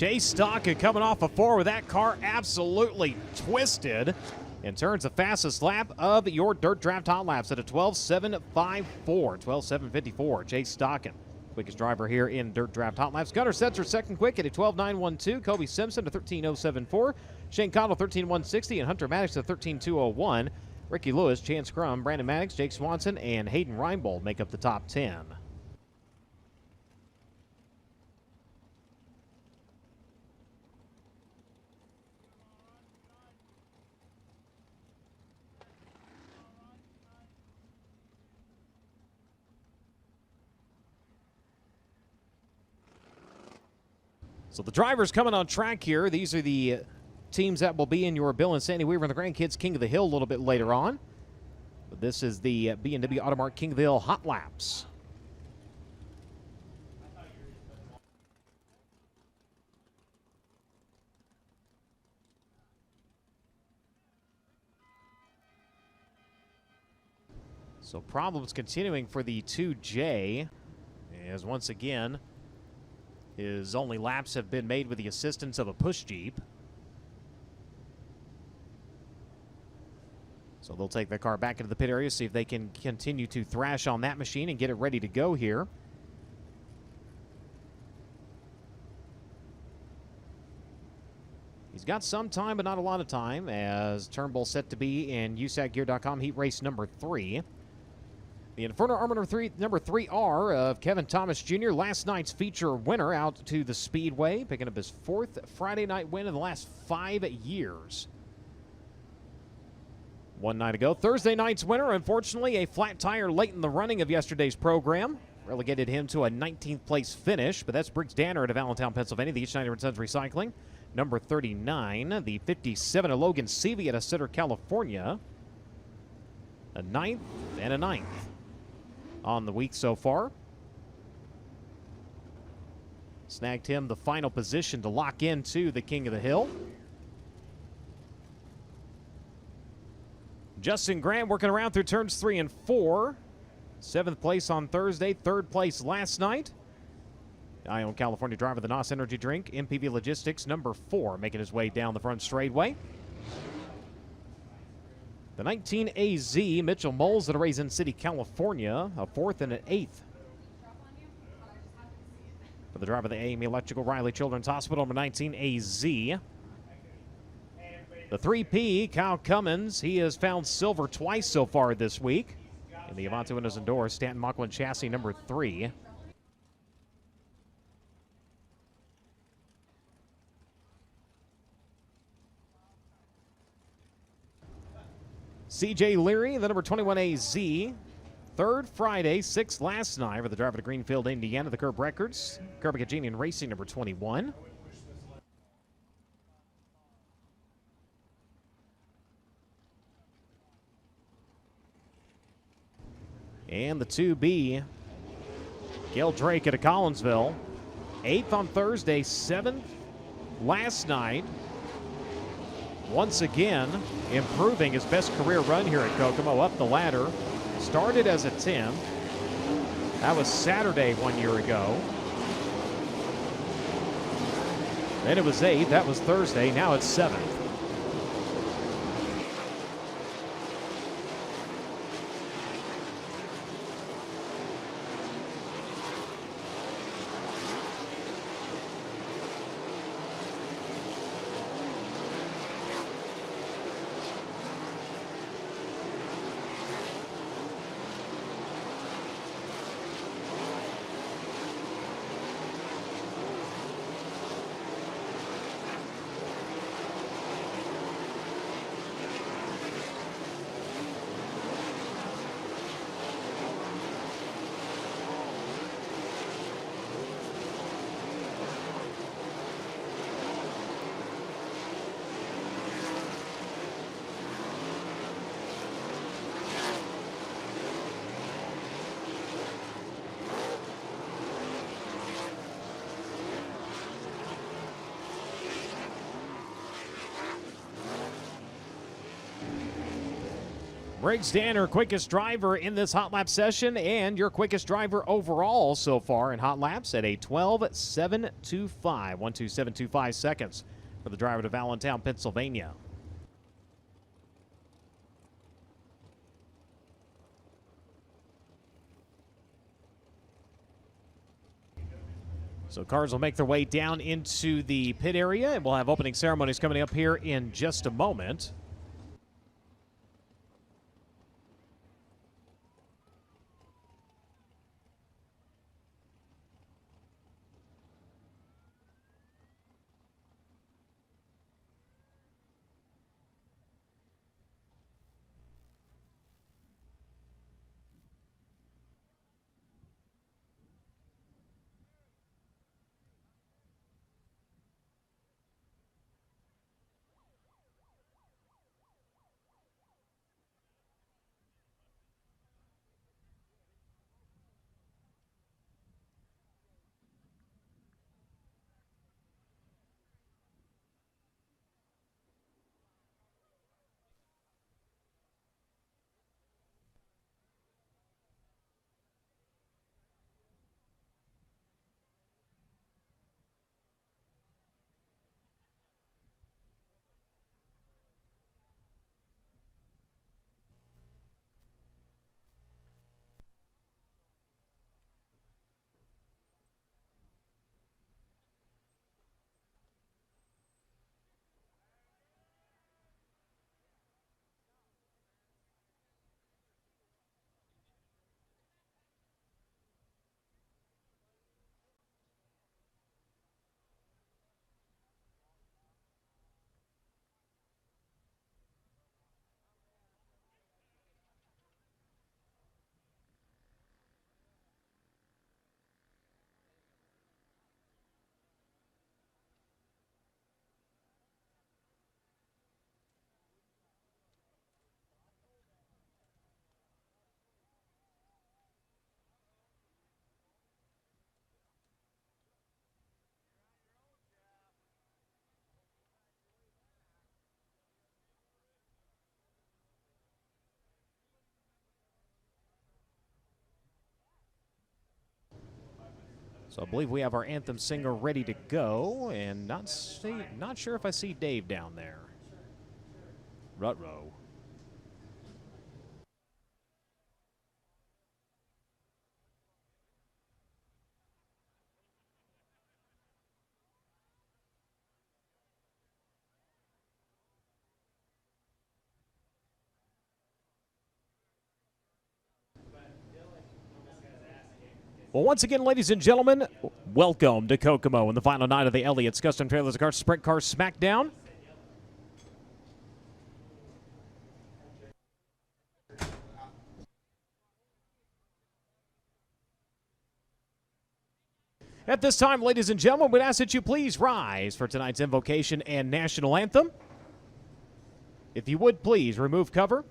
Chase Stockton coming off a 4 with that car absolutely twisted and turns the fastest lap of your dirt draft hot laps at a 12.754. 12.754. Chase Stockton, quickest driver here in dirt draft hot laps. Gunnar Setzer second quick at a 12.912. Kobe Simpson to 13.074. Shane Cottle 13.160 and Hunter Maddox to 13.201. Ricky Lewis, Chance Crum, Brandon Maddox, Jake Swanson, and Hayden Reinbold make up the top 10. So the drivers coming on track here. These are the teams that will be in your Bill and Sandy Weaver and the Grandkids King of the Hill a little bit later on. But this is the B&W Automart King of the Hill Hot Laps. So problems continuing for the 2J, as once again, his only laps have been made with the assistance of a push Jeep. So they'll take their car back into the pit area, see if they can continue to thrash on that machine and get it ready to go here. He's got some time, but not a lot of time, as Turnbull set to be in USACgear.com heat race number 3. The Inferno Armor number 3R of Kevin Thomas Jr., last night's feature winner, out to the Speedway, picking up his 4th Friday night win in the last 5 years. One night ago, Thursday night's winner, unfortunately, a flat tire late in the running of yesterday's program. Relegated him to a 19th place finish, but that's Briggs Danner out of Allentown, Pennsylvania, the Schneider & Sons Recycling. Number 39, the 57 of Logan Seavey out of Sutter, California. A 9th and a 9th on the week so far. Snagged him the final position to lock into the King of the Hill. Justin Graham working around through turns 3 and 4. 7th place on Thursday, 3rd place last night. Ione California driver, the NOS Energy Drink. MPV Logistics, number 4, making his way down the front straightaway. The 19 AZ, Mitchell Moles out of Raisin City, California, a 4th and an 8th. For the driver of the AME Electrical Riley Children's Hospital, number 19 AZ. The 3P, Kyle Cummins, he has found silver twice so far this week. In the Avante Windows and Doors, Stanton Mocklin chassis, number 3. CJ Leary, the number 21 AZ. 3rd Friday, 6th last night for the driver to Greenfield, Indiana, the Curb Records. Kerbicagenian Racing, number 21. And the 2B, Gail Drake out of Collinsville. 8th on Thursday, 7th last night. Once again, improving his best career run here at Kokomo, up the ladder. Started as a 10th. That was Saturday 1 year ago. Then it was 8th. That was Thursday. Now it's 7th. Briggs Danner, quickest driver in this hot lap session and your quickest driver overall so far in hot laps at a 12.725, 12725 seconds for the driver to Allentown, Pennsylvania. So cars will make their way down into the pit area, and we'll have opening ceremonies coming up here in just a moment. So I believe we have our anthem singer ready to go, and not sure if I see Dave down there. Ruh-roh. Well, once again, ladies and gentlemen, welcome to Kokomo in the final night of the Elliott's Custom Trailers and Cars Sprint Car Smackdown. At this time, ladies and gentlemen, we'd ask that you please rise for tonight's invocation and national anthem. If you would, please remove cover.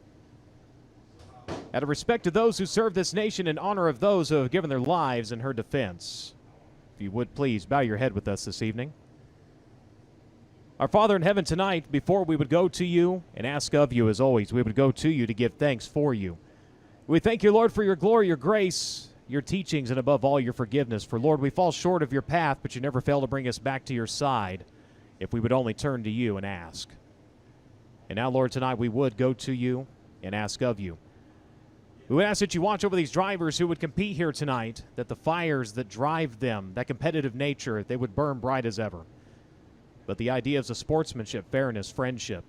Out of respect to those who serve this nation, in honor of those who have given their lives in her defense. If you would, please bow your head with us this evening. Our Father in heaven, tonight, before we would go to you and ask of you, as always, we would go to you to give thanks for you. We thank you, Lord, for your glory, your grace, your teachings, and above all, your forgiveness. For, Lord, we fall short of your path, but you never fail to bring us back to your side if we would only turn to you and ask. And now, Lord, tonight we would go to you and ask of you. We would ask that you watch over these drivers who would compete here tonight, that the fires that drive them, that competitive nature, they would burn bright as ever. But the ideas of sportsmanship, fairness, friendship,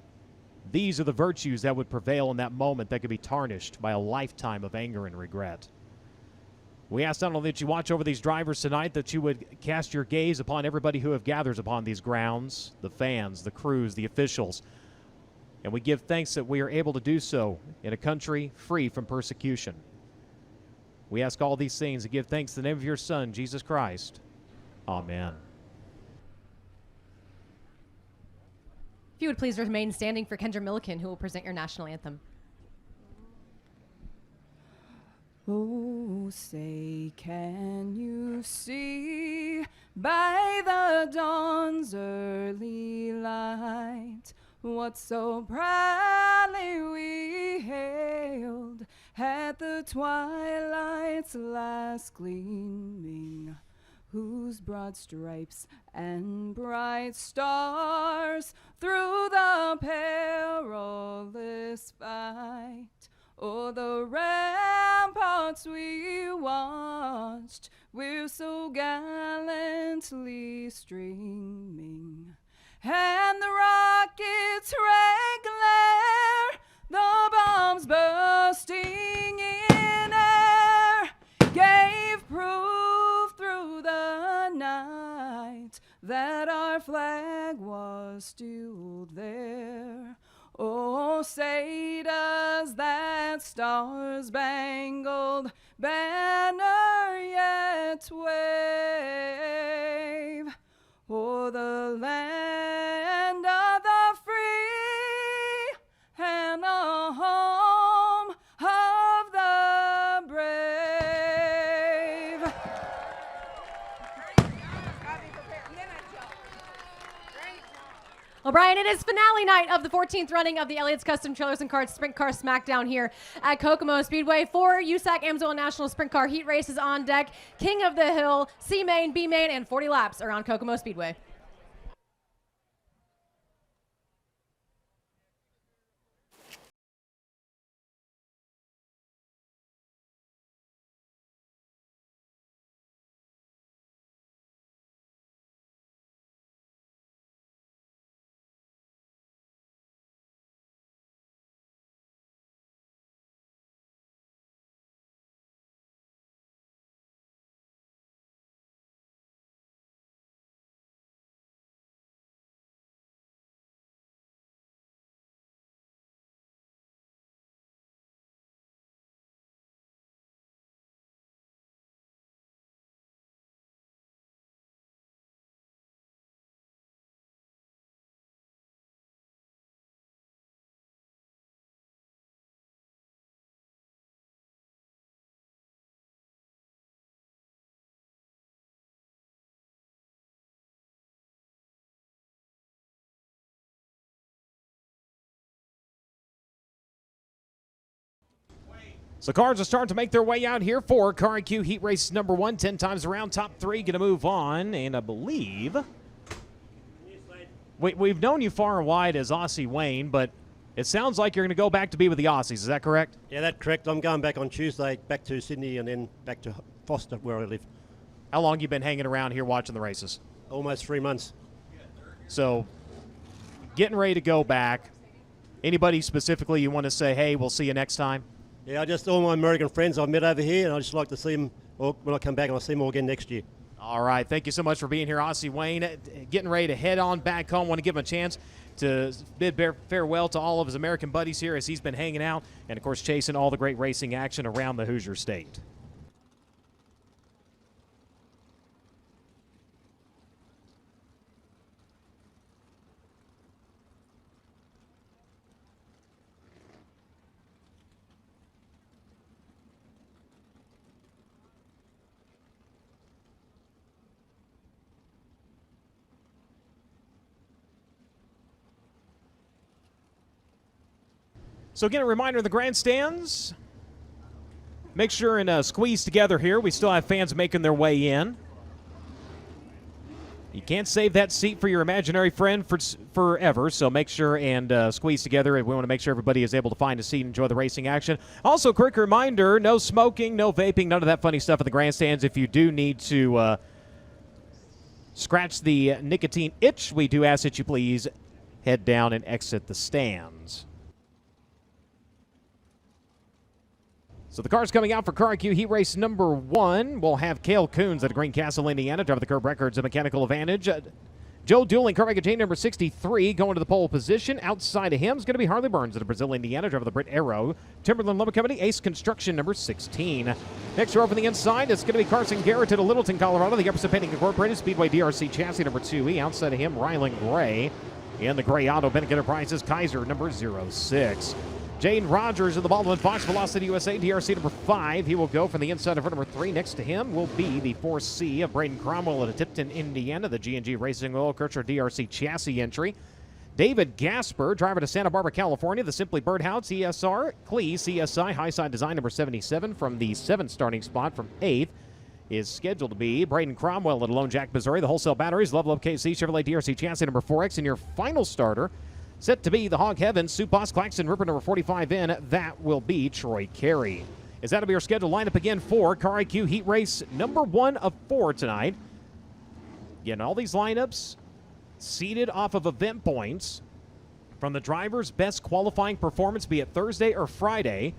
these are the virtues that would prevail in that moment that could be tarnished by a lifetime of anger and regret. We ask not only that you watch over these drivers tonight, that you would cast your gaze upon everybody who have gathered upon these grounds, the fans, the crews, the officials. And we give thanks that we are able to do so in a country free from persecution. We ask all these things and give thanks in the name of your Son, Jesus Christ. Amen. If you would please remain standing for Kendra Milliken, who will present your national anthem. Oh, say, can you see by the dawn's early light what so proudly we hailed spangled at the twilight's last gleaming, whose broad stripes and bright stars through the perilous fight o'er the ramparts we watched, we're so gallantly streaming, and the rockets' red glare, the bombs bursting in air, gave proof through the night that our flag was still there. Oh, say does that star-spangled banner yet wave o'er the land of the free and the home of the brave? Well, Brian, it is finale night of the 14th running of the Elliott's Custom Trailers and Carts Sprint Car Smackdown here at Kokomo Speedway. 4 USAC Amsoil National Sprint Car heat races on deck. King of the Hill, C main, B main, and 40 laps around Kokomo Speedway. So cars are starting to make their way out here for Car IQ Heat Race number 1. 10 times around, top 3 going to move on. And I believe we've known you far and wide as Aussie Wayne, but it sounds like you're going to go back to be with the Aussies. Is that correct? Yeah, that's correct. I'm going back on Tuesday, back to Sydney and then back to Foster, where I live. How long you been hanging around here watching the races? Almost 3 months. So getting ready to go back. Anybody specifically you want to say, hey, we'll see you next time? Yeah, just all my American friends I've met over here, and I just like to see them when I come back, and I'll see them all again next year. All right. Thank you so much for being here, Aussie Wayne. Getting ready to head on back home. Want to give him a chance to bid farewell to all of his American buddies here as he's been hanging out and, of course, chasing all the great racing action around the Hoosier State. So again, a reminder in the grandstands, make sure and squeeze together here. We still have fans making their way in. You can't save that seat for your imaginary friend forever, so make sure and squeeze together. We want to make sure everybody is able to find a seat and enjoy the racing action. Also, quick reminder, no smoking, no vaping, none of that funny stuff in the grandstands. If you do need to scratch the nicotine itch, we do ask that you please head down and exit the stands. So the cars coming out for Car IQ Heat Race number 1. We'll have Cale Coons out of Greencastle, Indiana, driving the curb records and mechanical advantage. Joe Dooling, car record number 63, going to the pole position. Outside of him is going to be Harley Burns out of Brazil, Indiana, driving the Brit Aero. Timberland Lumber Company, Ace Construction number 16. Next row from the inside, it's going to be Carson Garrett out of Littleton, Colorado, the Epperson Painting Incorporated, Speedway DRC chassis number 2E. Outside of him, Rylan Gray. In the gray auto, Bennett Enterprises, Kaiser number 06. Jane Rogers in the Baldwin Fox Velocity USA, DRC number 5. He will go from the inside of number 3. Next to him will be the 4C of Braden Cromwell out of Tipton, Indiana, the G&G Racing Oil Kircher DRC chassis entry. David Gasper, driver to Santa Barbara, California, the Simply Birdhouse ESR, Clee CSI, high side design number 77 from the 7th starting spot from 8th. Is scheduled to be Braden Cromwell at Lone Jack, Missouri. The wholesale batteries, Level Up KC Chevrolet DRC chassis number 4X, and your final starter set to be the Hog Heaven Supos Claxton Ripper number 45 in. That will be Troy Carey. Is that'll be our scheduled lineup again for Car IQ Heat Race number 1 of 4 tonight. Again, all these lineups seeded off of event points from the driver's best qualifying performance, be it Thursday or Friday.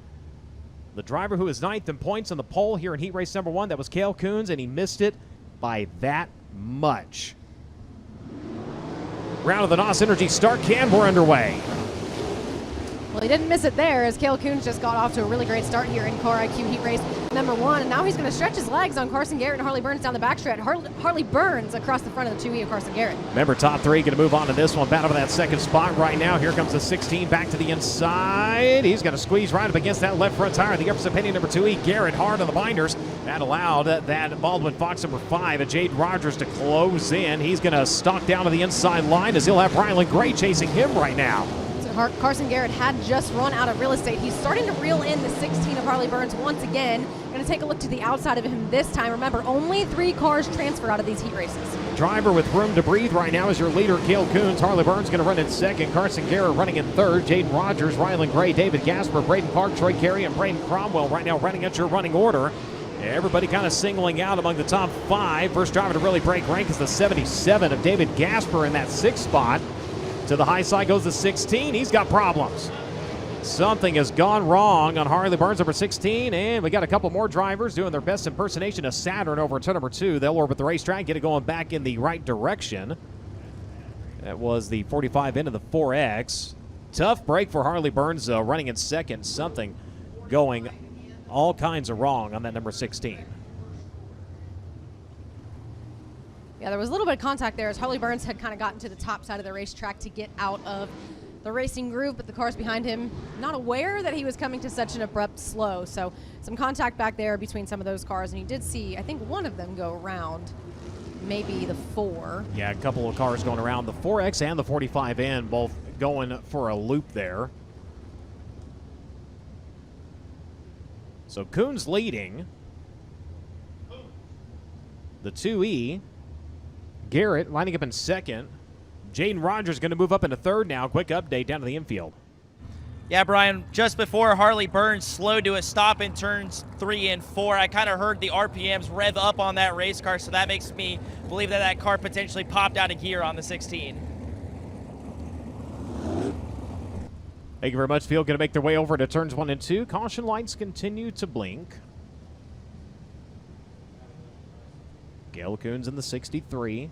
The driver who is 9th in points on the poll here in Heat Race number 1, that was Cale Coons, and he missed it by that much. Round of the NOS Energy Start Can, we're underway. Well, he didn't miss it there as Cale Coons just got off to a really great start here in Car IQ Heat Race number 1. And now he's going to stretch his legs on Carson Garrett and Harley Burns down the backstretch. Harley Burns across the front of the 2E of Carson Garrett. Remember, top 3 going to move on to this one. Battle for that second spot right now. Here comes the 16 back to the inside. He's going to squeeze right up against that left front tire. The opposite opinion number 2E. Garrett hard on the binders. That allowed that Baldwin Fox number 5 and Jade Rogers to close in. He's going to stalk down to the inside line as he'll have Rylan Gray chasing him right now. Carson Garrett had just run out of real estate. He's starting to reel in the 16 of Harley Burns once again. Going to take a look to the outside of him this time. Remember, only 3 cars transfer out of these heat races. Driver with room to breathe right now is your leader, Cale Coons. Harley Burns going to run in 2nd. Carson Garrett running in 3rd. Jaden Rogers, Rylan Gray, David Gasper, Braden Clark, Troy Carey, and Braden Cromwell right now running at your running order. Everybody kind of singling out among the top 5. First driver to really break rank is the 77 of David Gasper in that 6th spot. To the high side goes the 16. He's got problems. Something has gone wrong on Harley Burns, number 16, and we got a couple more drivers doing their best impersonation of Saturn over at turn number 2. They'll orbit the racetrack, get it going back in the right direction. That was the 45 into the 4X. Tough break for Harley Burns, though, running in 2nd. Something going all kinds of wrong on that number 16. Yeah, there was a little bit of contact there as Harley Burns had kind of gotten to the top side of the racetrack to get out of the racing groove, but the cars behind him not aware that he was coming to such an abrupt slow. So some contact back there between some of those cars, and you did see, I think, one of them go around, maybe the 4. Yeah, a couple of cars going around. The 4X and the 45N both going for a loop there. So Coons leading. The 2E. Garrett lining up in 2nd. Jaden Rogers going to move up into 3rd now. Quick update down to the infield. Yeah, Brian, just before Harley Burns slowed to a stop in turns 3 and 4, I kind of heard the RPMs rev up on that race car, so that makes me believe that that car potentially popped out of gear on the 16. Thank you very much, Field. Going to make their way over to turns 1 and 2. Caution lights continue to blink. Cale Coons in the 63.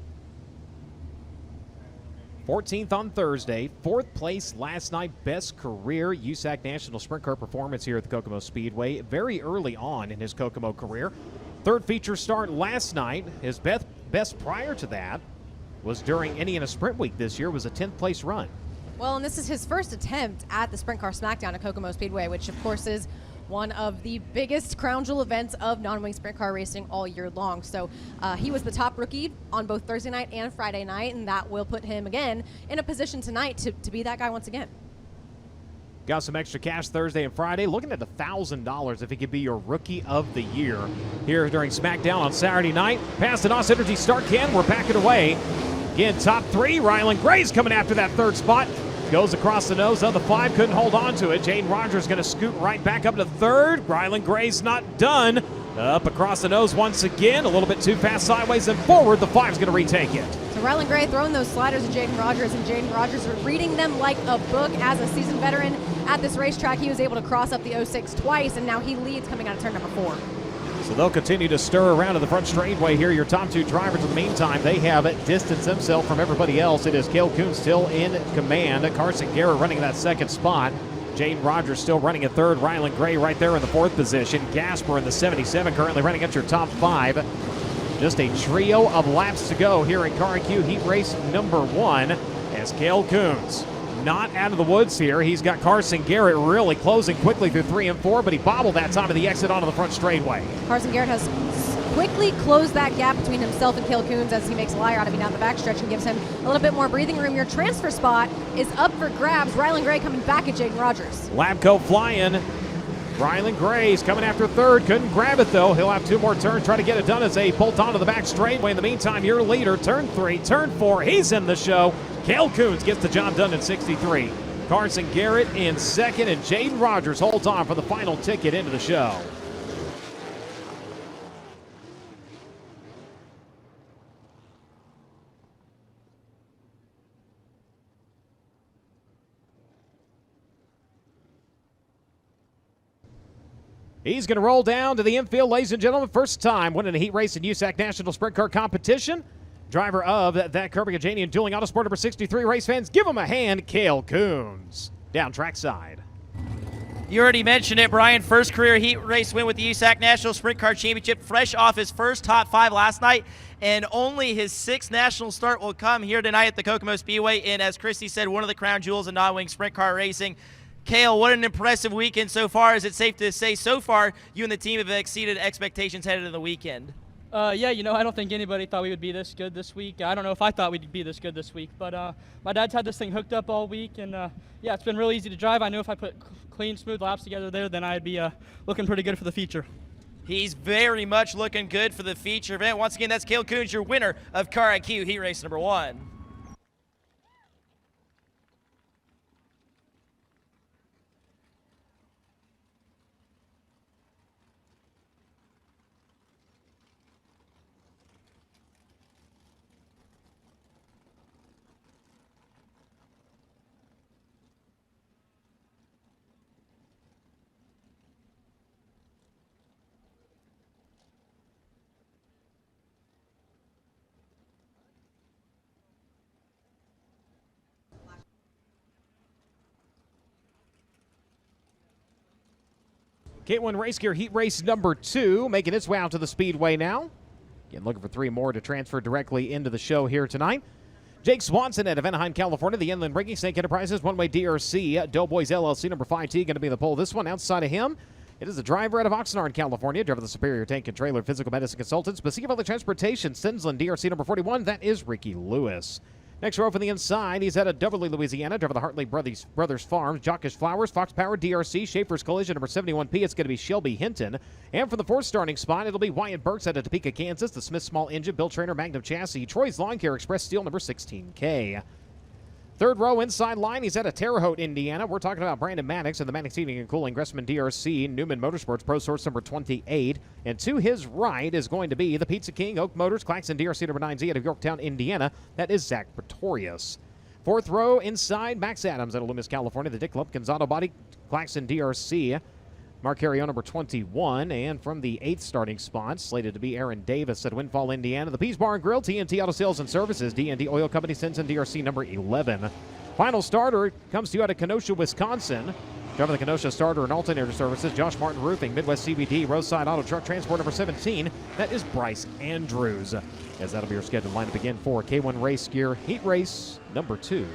14th on Thursday, 4th place last night, best career USAC National Sprint Car performance here at the Kokomo Speedway, very early on in his Kokomo career. 3rd feature start last night. His best prior to that was during Indiana Sprint Week this year, was a 10th place run. Well, and this is his first attempt at the Sprint Car Smackdown at Kokomo Speedway, which of course is one of the biggest crown jewel events of non-wing sprint car racing all year long. So he was the top rookie on both Thursday night and Friday night, and that will put him again in a position tonight to be that guy once again. Got some extra cash Thursday and Friday. Looking at $1,000 if he could be your Rookie of the Year here during Smackdown on Saturday night. Past the NOS Energy Start Can, we're packing away. Again, top 3, Rylan Gray's coming after that 3rd spot. Goes across the nose of the 5, couldn't hold on to it. Jaden Rogers going to scoot right back up to 3rd. Rylan Gray's not done. Up across the nose once again, a little bit too fast sideways and forward. The 5's going to retake it. So Rylan Gray throwing those sliders at Jaden Rogers, and Jaden Rogers reading them like a book. As a seasoned veteran at this racetrack, he was able to cross up the 06 twice, and now he leads coming out of turn number 4. So they'll continue to stir around to the front straightaway here. Your top 2 drivers in the meantime, they have distanced themselves from everybody else. It is Cale Coons still in command. Carson Garrett running that 2nd spot. Jaden Rogers still running at 3rd. Rylan Gray right there in the 4th position. Gasper in the 77 currently running at your top 5. Just a trio of laps to go here in Car IQ Heat Race number 1 as Cale Coons not out of the woods here. He's got Carson Garrett really closing quickly through 3 and 4, but he bobbled that time of the exit onto the front straightaway. Carson Garrett has quickly closed that gap between between himself and Cale Coons as he makes a liar out of him down the backstretch and gives him a little bit more breathing room. Your transfer spot is up for grabs. Rylan Gray coming back at Jaden Rogers. Labco flying. Rylan Gray's coming after third. Couldn't grab it, though. He'll have 2 more turns. Try to get it done as they bolt onto the back straightaway. In the meantime, your leader, turn 3, turn 4. He's in the show. Cale Coons gets the job done in 63. Carson Garrett in second, and Jaden Rogers holds on for the final ticket into the show. He's going to roll down to the infield, ladies and gentlemen. First time winning a heat race in USAC National Sprint Car Competition. Driver of that Kerbigajanian dueling Autosport number 63. Race fans, give him a hand. Cale Coons down trackside. You already mentioned it, Brian. First career heat race win with the USAC National Sprint Car Championship, fresh off his first top 5 last night, and only his 6th national start will come here tonight at the Kokomo Speedway. And as Christy said, one of the crown jewels in non-wing sprint car racing. Cale, what an impressive weekend so far. Is it safe to say so far you and the team have exceeded expectations headed into the weekend? Yeah, you know, I don't think anybody thought we would be this good this week. I don't know if I thought we'd be this good this week, but my dad's had this thing hooked up all week, and yeah, it's been really easy to drive. I knew if I put clean, smooth laps together there, then I'd be looking pretty good for the feature. He's very much looking good for the feature event. Once again, that's Cale Coons, your winner of Car IQ Heat Race number 1. K1 Race Gear Heat Race number 2 making its way out to the Speedway now. Again, looking for 3 more to transfer directly into the show here tonight. Jake Swanson out of Anaheim, California. The Inland Rigging Snake Enterprises, One Way DRC, Doughboys LLC, number 5T, going to be in the pole. This one outside of him, it is the driver out of Oxnard, California, driver of the Superior Tank and Trailer Physical Medicine Consultants, Pacific Valley Transportation, Sinsland DRC, number 41. That is Ricky Lewis. Next row from the inside, he's out of Beverly, Louisiana, driver of the Hartley Brothers Farms, Jockish Flowers, Fox Power, DRC, Schaefer's Collision, number 71P. It's going to be Shelby Hinton. And for the 4th starting spot, it'll be Wyatt Burks out of Topeka, Kansas, the Smith Small Engine, Bill Trainer, Magnum Chassis, Troy's Lawn Care Express Steel, number 16K. 3rd row inside line, he's out of Terre Haute, Indiana. We're talking about Brandon Maddox and the Maddox Heating and Cooling, Gressman DRC, Newman Motorsports, Pro Source number 28. And to his right is going to be the Pizza King, Oak Motors, Claxon DRC number 9Z out of Yorktown, Indiana. That is Zach Pretorius. 4th row inside, Max Adams out of Loomis, California, the Dick Lumpkins Auto Body, Claxon DRC. Mark Harrio, number 21. And from the 8th starting spot, slated to be Aaron Davis at Windfall, Indiana. The Peas Bar and Grill, TNT Auto Sales and Services, D&D Oil Company, Simpson DRC, number 11. Final starter comes to you out of Kenosha, Wisconsin. Driver of the Kenosha Starter and Alternator Services, Josh Martin Roofing, Midwest CBD, Roadside Auto Truck Transport, number 17. That is Bryce Andrews. As that'll be your scheduled lineup again for K1 Race Gear Heat Race number 2.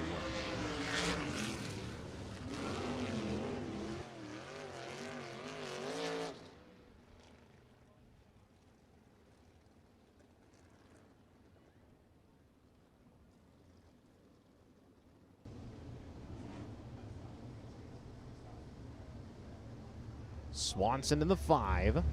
Swanson in the 5.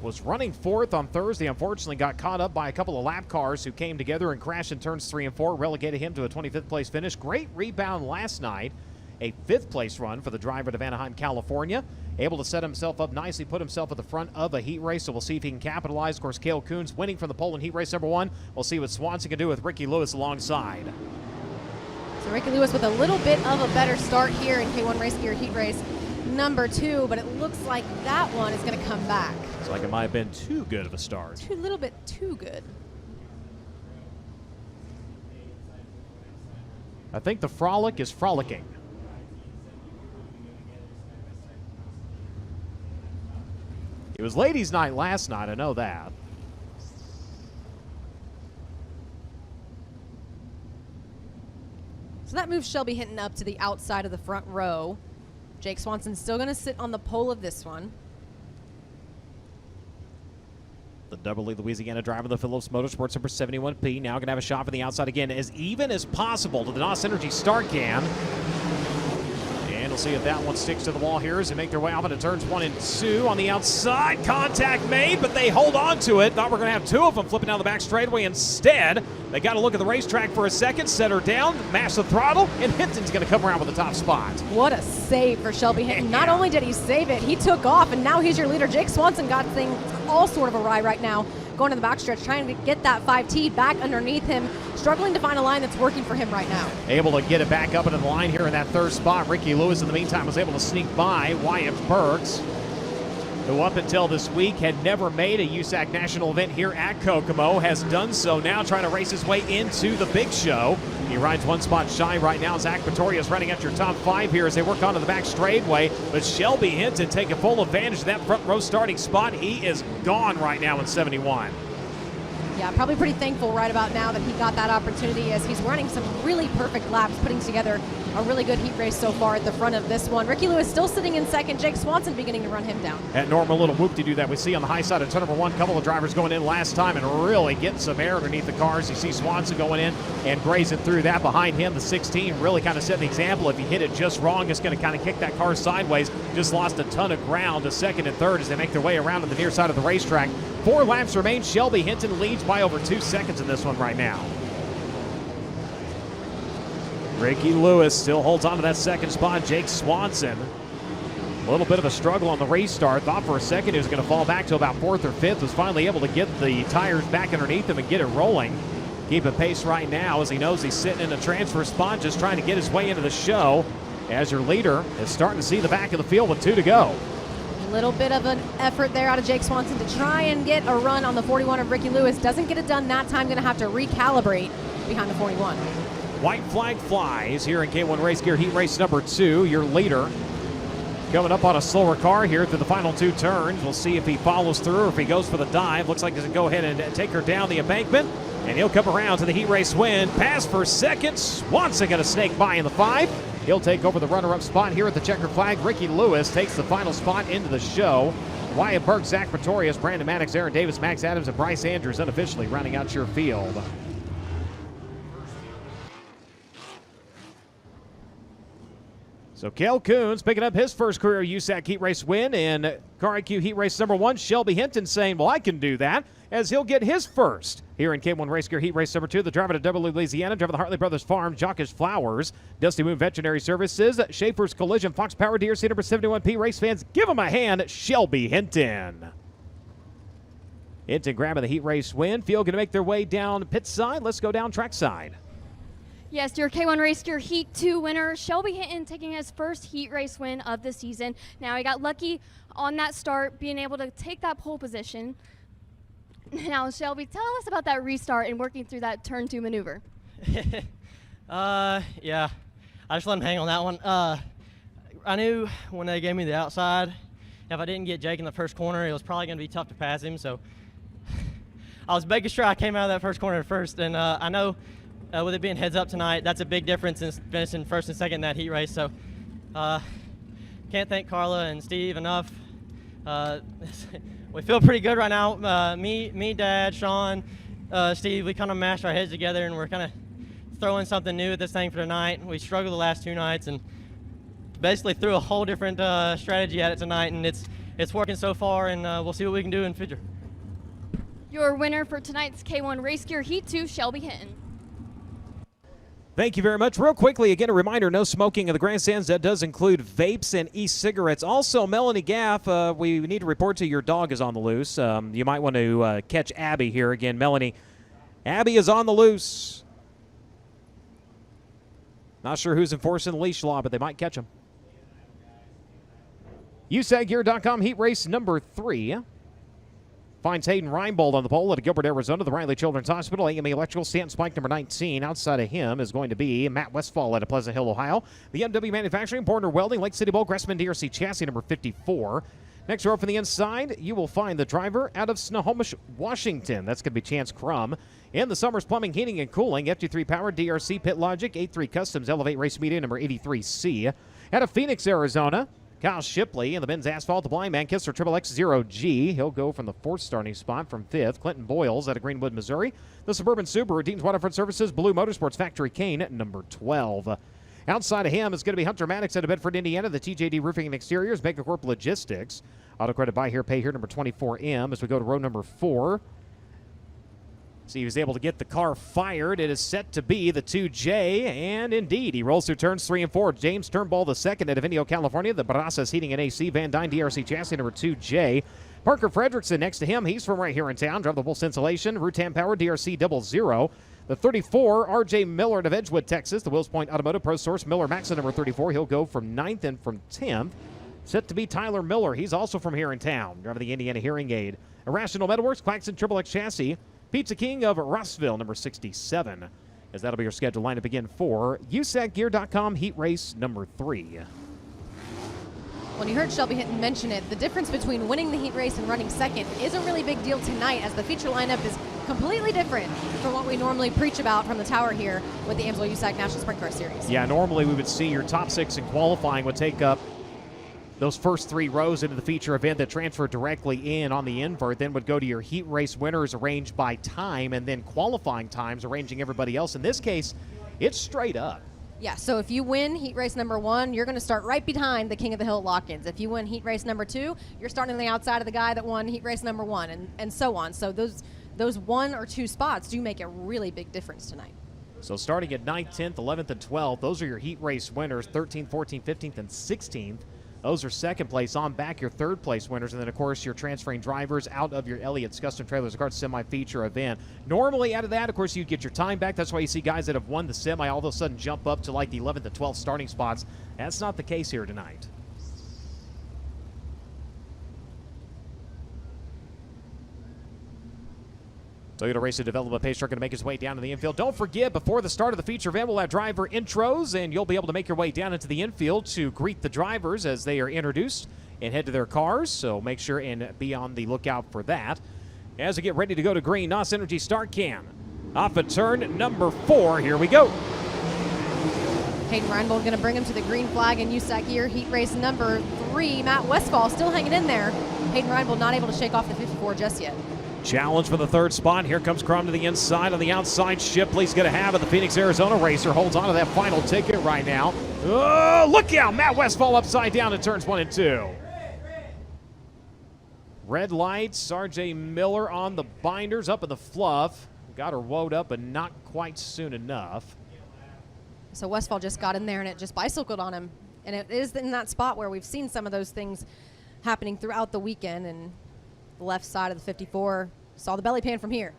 Was running 4th on Thursday. Unfortunately got caught up by a couple of lap cars who came together and crashed in turns 3 and 4. Relegated him to a 25th place finish. Great rebound last night. A 5th place run for the driver of Anaheim, California. Able to set himself up nicely, put himself at the front of a heat race. So we'll see if he can capitalize. Of course, Cale Coons winning from the pole in heat race number 1. We'll see what Swanson can do with Ricky Lewis alongside. So Ricky Lewis with a little bit of a better start here in K1 Race Gear Heat Race number 2, but it looks like that one is going to come back. It's like it might have been too good of a start. A little bit too good. I think the frolic is frolicking. It was ladies' night last night, I know that. So that moves Shelby Hinton up to the outside of the front row. Jake Swanson's still going to sit on the pole of this one. The Doubly Louisiana driver of the Phillips Motorsports number 71P. Now going to have a shot from the outside again, as even as possible to the NOS Energy start can. And we'll see if that one sticks to the wall here as they make their way off into turns 1 and 2 on the outside. Contact made, but they hold on to it. Thought we're going to have 2 of them flipping down the back straightaway. Instead, they got to look at the racetrack for a second, set her down, mash the throttle, and Hinton's going to come around with the top spot. What a save for Shelby Hinton. Not only did he save it, he took off, and now he's your leader. Jake Swanson got things all sort of awry right now, going to the backstretch, trying to get that 5T back underneath him, struggling to find a line that's working for him right now. Able to get it back up into the line here in that 3rd spot. Ricky Lewis, in the meantime, was able to sneak by Wyatt Burks, who up until this week had never made a USAC national event here at Kokomo, has done so now, trying to race his way into the big show. He rides 1 spot shy right now. Zach Pretorius running at your top 5 here as they work onto the back straightaway, but Shelby Hinton taking full advantage of that front row starting spot. He is gone right now in 71. Yeah, probably pretty thankful right about now that he got that opportunity, as he's running some really perfect laps, putting together a really good heat race so far at the front of this one. Ricky Lewis still sitting in second. Jake Swanson beginning to run him down. That normal little whoop-de-doo that we see on the high side of turn number 1. Couple of drivers going in last time and really getting some air underneath the cars. You see Swanson going in and grazing through that. Behind him, the 16 really kind of setting the example. If you hit it just wrong, it's going to kind of kick that car sideways. Just lost a ton of ground to 2nd and 3rd as they make their way around to the near side of the racetrack. 4 laps remain. Shelby Hinton leads by over 2 seconds in this one right now. Ricky Lewis still holds on to that 2nd spot. Jake Swanson, a little bit of a struggle on the restart. Thought for a second he was going to fall back to about 4th or 5th. Was finally able to get the tires back underneath him and get it rolling. Keeping pace right now as he knows he's sitting in a transfer spot, just trying to get his way into the show. As your leader is starting to see the back of the field with 2 to go. A little bit of an effort there out of Jake Swanson to try and get a run on the 41 of Ricky Lewis. Doesn't get it done that time. Going to have to recalibrate behind the 41. White flag flies here in K1 Race Gear Heat Race number 2. Your leader coming up on a slower car here through the final 2 turns. We'll see if he follows through or if he goes for the dive. Looks like he's going to go ahead and take her down the embankment. And he'll come around to the heat race win. Pass for second. Swanson going to snake by in the 5. He'll take over the runner-up spot here at the checker flag. Ricky Lewis takes the final spot into the show. Wyatt Burke, Zach Pretorius, Brandon Maddox, Aaron Davis, Max Adams, and Bryce Andrews unofficially rounding out your field. So Cale Coons picking up his first career USAC heat race win in Car IQ heat race number 1. Shelby Hinton saying, well, I can do that, as he'll get his first here in K1 Race Gear heat race number 2. The driver to Double Louisiana, driver of the Hartley Brothers Farm, Jockish Flowers, Dusty Moon Veterinary Services, Schaefer's Collision, Fox Power DRC number 71P. Race fans, give him a hand, Shelby Hinton. Hinton grabbing the heat race win. Field going to make their way down pit side. Let's go down track side. Yes, your K1 Race Gear Heat 2 winner, Shelby Hinton, taking his first heat race win of the season. Now, he got lucky on that start, being able to take that pole position. Now, Shelby, tell us about that restart and working through that turn 2 maneuver. Yeah, I just let him hang on that one. I knew when they gave me the outside, if I didn't get Jake in the first corner, it was probably going to be tough to pass him. So I was making sure I came out of that first corner first. And I know with it being heads up tonight, that's a big difference in finishing first and second in that heat race. So can't thank Carla and Steve enough. We feel pretty good right now. Me, Dad, Sean, Steve, we kind of mashed our heads together and we're kind of throwing something new at this thing for tonight. We struggled the last 2 nights and basically threw a whole different strategy at it tonight, and it's working so far, and we'll see what we can do in the future. Your winner for tonight's K1 Race Gear Heat 2, Shelby Hinton. Thank you very much. Real quickly, again, a reminder, no smoking in the grandstands. That does include vapes and e-cigarettes. Also, Melanie Gaff, we need to report to you your dog is on the loose. You might want to catch Abby here. Again, Melanie, Abby is on the loose. Not sure who's enforcing the leash law, but they might catch him. USACgear.com heat race number 3. Finds Hayden Reinbold on the pole at Gilbert, Arizona, the Riley Children's Hospital. AME Electrical, Stanton Spike number 19. Outside of him is going to be Matt Westfall out of Pleasant Hill, Ohio. The MW Manufacturing, Porter Welding, Lake City Bowl, Gressman DRC Chassis number 54. Next row from the inside, you will find the driver out of Snohomish, Washington. That's going to be Chance Crum. In the Summers Plumbing, Heating, and Cooling, FT3 Power, DRC Pit Logic, 83 Customs, Elevate Race Media number 83C. Out of Phoenix, Arizona, Kyle Shipley in the men's asphalt, the blind man, Kistler XXX0G. He'll go from the 4th starting spot from 5th. Clinton Boils out of Greenwood, Missouri. The Suburban Subaru, Dean's Waterfront Services, Blue Motorsports Factory Kane at number 12. Outside of him is going to be Hunter Maddox out of Bedford, Indiana. The TJD Roofing and Exteriors, Megacorp Logistics. Auto Credit Buy Here, Pay Here, number 24M. As we go to row number 4. So he was able to get the car fired. It is set to be the 2J, and indeed, he rolls through turns 3 and 4. James Turnbull II out of Indio, California. The Barrasas Heating and AC, Van Dyne DRC Chassis, number 2J. Parker Fredrickson next to him. He's from right here in town. Drive the Pulse Insulation, Rutan Power, DRC 00. The 34, RJ Miller out of Edgewood, Texas. The Wills Point Automotive Pro Source, Miller Maxon, number 34. He'll go from 9th and from 10th. Set to be Tyler Miller. He's also from here in town. Driving the Indiana Hearing Aid. Irrational Metalworks, Claxon XXX Chassis. Pizza King of Rossville, number 67. As that'll be your scheduled lineup again for USACgear.com Heat Race number 3. When you heard Shelby Hinton mention it, the difference between winning the heat race and running second is a really big deal tonight, as the feature lineup is completely different from what we normally preach about from the tower here with the Amsoil USAC National Sprint Car Series. Yeah, normally we would see your top 6 in qualifying would take up those first 3 rows into the feature event that transferred directly in on the invert, then would go to your heat race winners arranged by time, and then qualifying times arranging everybody else. In this case, it's straight up. Yeah, so if you win heat race number 1, you're going to start right behind the King of the Hill lock-ins. If you win heat race number 2, you're starting on the outside of the guy that won heat race number 1, and so on. So those 1 or 2 spots do make a really big difference tonight. So starting at 9th, 10th, 11th, and 12th, those are your heat race winners, 13th, 14th, 15th, and 16th. Those are second place. On back, your third place winners. And then, of course, you're transferring drivers out of your Elliott's Custom Trailers Carts semi-feature event. Normally, out of that, of course, you'd get your time back. That's why you see guys that have won the semi all of a sudden jump up to like the 11th and 12th starting spots. That's not the case here tonight. Toyota Racing Development Pace Truck going to make his way down to the infield. Don't forget, before the start of the feature event, we'll have driver intros, and you'll be able to make your way down into the infield to greet the drivers as they are introduced and head to their cars. So make sure and be on the lookout for that. As we get ready to go to green, NOS Energy start cam. Off of turn number 4. Here we go. Hayden Reinbold going to bring him to the green flag in USAC gear. Heat race number 3. Matt Westfall still hanging in there. Hayden Reinbold not able to shake off the 54 just yet. Challenge for the 3rd spot. Here comes Crum to the inside. On the outside, Shipley's going to have it. The Phoenix, Arizona racer holds on to that final ticket right now. Oh, look out! Matt Westfall upside down in turns 1 and 2. Red lights. RJ Miller on the binders, up in the fluff. Got her woed up, but not quite soon enough. So Westfall just got in there, and it just bicycled on him. And it is in that spot where we've seen some of those things happening throughout the weekend, and the left side of the 54 saw the belly pan from here.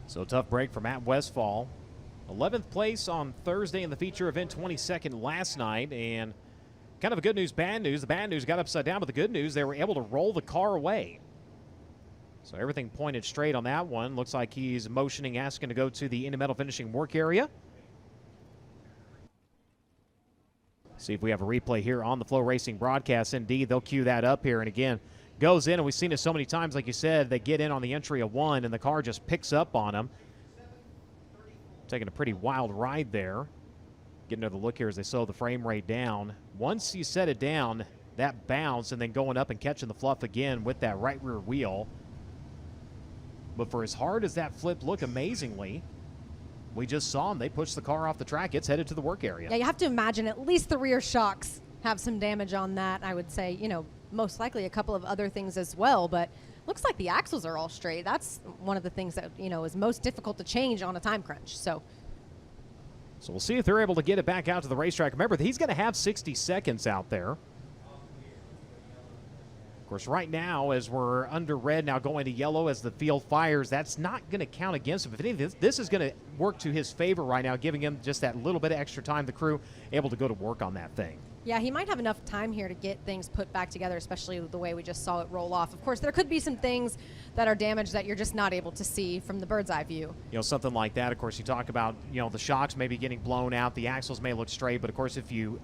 So tough break for Matt Westfall. 11th place on Thursday in the feature event, 22nd last night, and kind of a good news, bad news. The bad news got upside down, but the good news, they were able to roll the car away. So everything pointed straight on that one. Looks like he's motioning, asking to go to the Indy Metal finishing work area. See if we have a replay here on the Flow Racing broadcast. Indeed, they'll cue that up here, and again, goes in, and we've seen it so many times, like you said, they get in on the entry of 1, and the car just picks up on them. Taking a pretty wild ride there. Getting another look here as they slow the frame rate down. Once you set it down, that bounce, and then going up and catching the fluff again with that right rear wheel. But for as hard as that flip looked amazingly, we just saw them. They pushed the car off the track. It's headed to the work area. Yeah, you have to imagine at least the rear shocks have some damage on that. I would say, most likely a couple of other things as well, but looks like the axles are all straight. That's one of the things that, is most difficult to change on a time crunch. So we'll see if they're able to get it back out to the racetrack. Remember, he's going to have 60 seconds out there. Of course, right now, as we're under red, now going to yellow as the field fires, that's not going to count against him. If anything, this is going to work to his favor right now, giving him just that little bit of extra time, the crew able to go to work on that thing. Yeah, he might have enough time here to get things put back together, especially the way we just saw it roll off. Of course, there could be some things that are damaged that you're just not able to see from the bird's eye view. Something like that. Of course, you talk about, the shocks maybe getting blown out. The axles may look straight, but of course, if you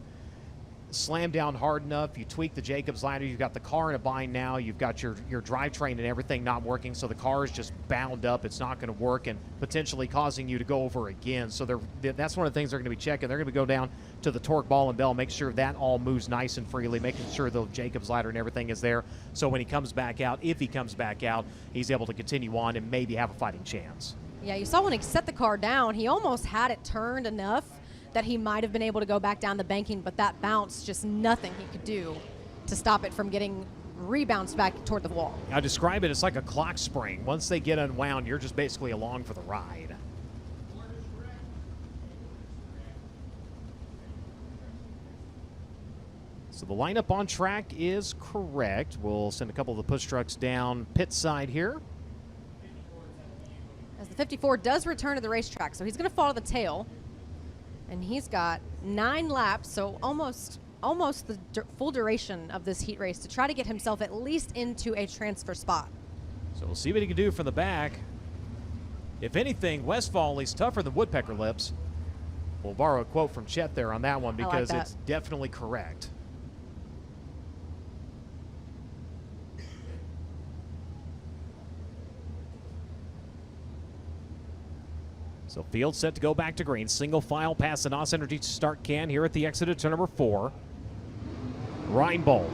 slam down hard enough, you tweak the Jacobs ladder, you've got the car in a bind now, you've got your drivetrain and everything not working, so the car is just bound up, it's not going to work, and potentially causing you to go over again. So that's one of the things they're going to be checking. They're going to go down to the torque ball and bell, make sure that all moves nice and freely, making sure the Jacobs ladder and everything is there, so when he comes back out, if he comes back out, he's able to continue on and maybe have a fighting chance. Yeah, you saw when he set the car down, he almost had it turned enough that he might have been able to go back down the banking, but that bounce, just nothing he could do to stop it from getting rebounced back toward the wall. I describe it as like a clock spring. Once they get unwound, you're just basically along for the ride. So the lineup on track is correct. We'll send a couple of the push trucks down pit side here. As the 54 does return to the racetrack, so he's going to follow the tail. And he's got 9 laps, so almost the full duration of this heat race to try to get himself at least into a transfer spot. So we'll see what he can do from the back. If anything, Westfall is tougher than Woodpecker Lips. We'll borrow a quote from Chet there on that one because like that. It's definitely correct. So field set to go back to green. Single file past the NOS Energy start can here at the exit of turn number 4. Reinbold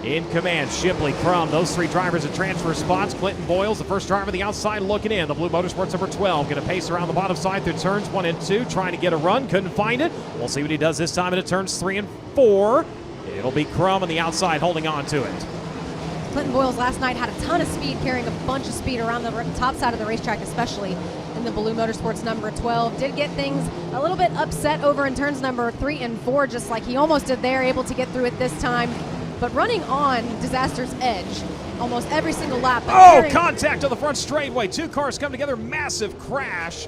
in command. Shipley, Crum, those 3 drivers at transfer spots. Clint Boils, the first driver on the outside looking in. The Blue Motorsports number 12 going to pace around the bottom side through turns 1 and 2, trying to get a run. Couldn't find it. We'll see what he does this time into turns 3 and 4. It'll be Crum on the outside holding on to it. Clinton Boils last night had a ton of speed, carrying a bunch of speed around the top side of the racetrack, especially in the Blue Motorsports number 12. Did get things a little bit upset over in turns number 3 and 4, just like he almost did there, able to get through it this time. But running on disaster's edge almost every single lap. Oh, contact on the front straightaway. 2 cars come together, massive crash.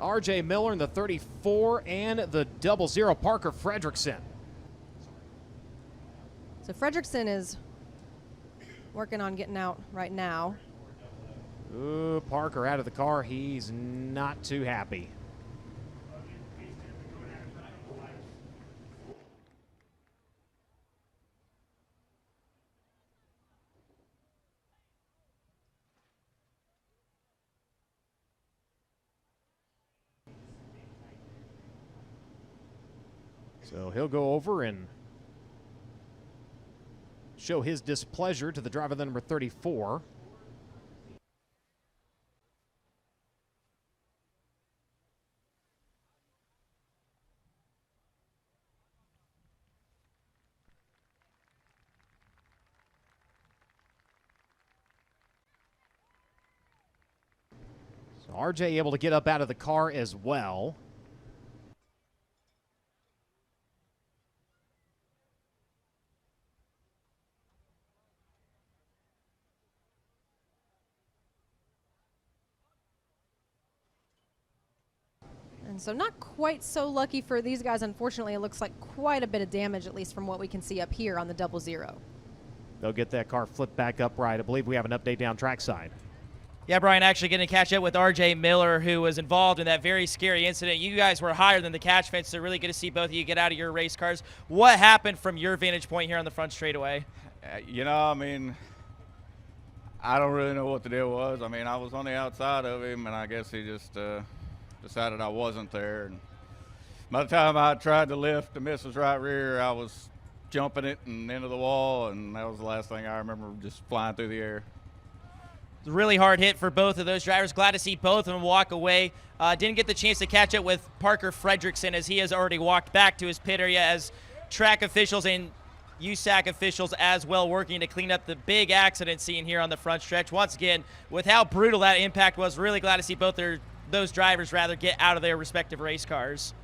R.J. Miller in the 34 and the 00 Parker Fredrickson. So Fredrickson is working on getting out right now. Ooh, Parker out of the car. He's not too happy. So he'll go over and show his displeasure to the driver, the number 34. So RJ able to get up out of the car as well. And so not quite so lucky for these guys. Unfortunately, it looks like quite a bit of damage, at least from what we can see up here on the 00. They'll get that car flipped back upright. I believe we have an update down trackside. Yeah, Brian, actually getting to catch up with R.J. Miller, who was involved in that very scary incident. You guys were higher than the catch fence, so really good to see both of you get out of your race cars. What happened from your vantage point here on the front straightaway? You know, I mean, I don't really know what the deal was. I mean, I was on the outside of him, and I guess he just decided I wasn't there. And by the time I tried to lift the missus right rear, I was jumping it and into the wall, and that was the last thing I remember, just flying through the air. It's a really hard hit for both of those drivers. Glad to see both of them walk away. Didn't get the chance to catch up with Parker Fredrickson, as he has already walked back to his pit area, as track officials and USAC officials as well working to clean up the big accident scene here on the front stretch. Once again, with how brutal that impact was, really glad to see both those drivers get out of their respective race cars.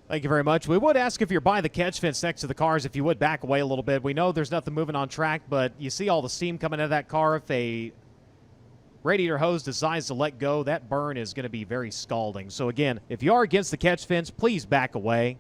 Thank you very much. We would ask if you're by the catch fence next to the cars, if you would back away a little bit. We know there's nothing moving on track, but you see all the steam coming out of that car. If a radiator hose decides to let go, that burn is going to be very scalding. So again, if you are against the catch fence, please back away.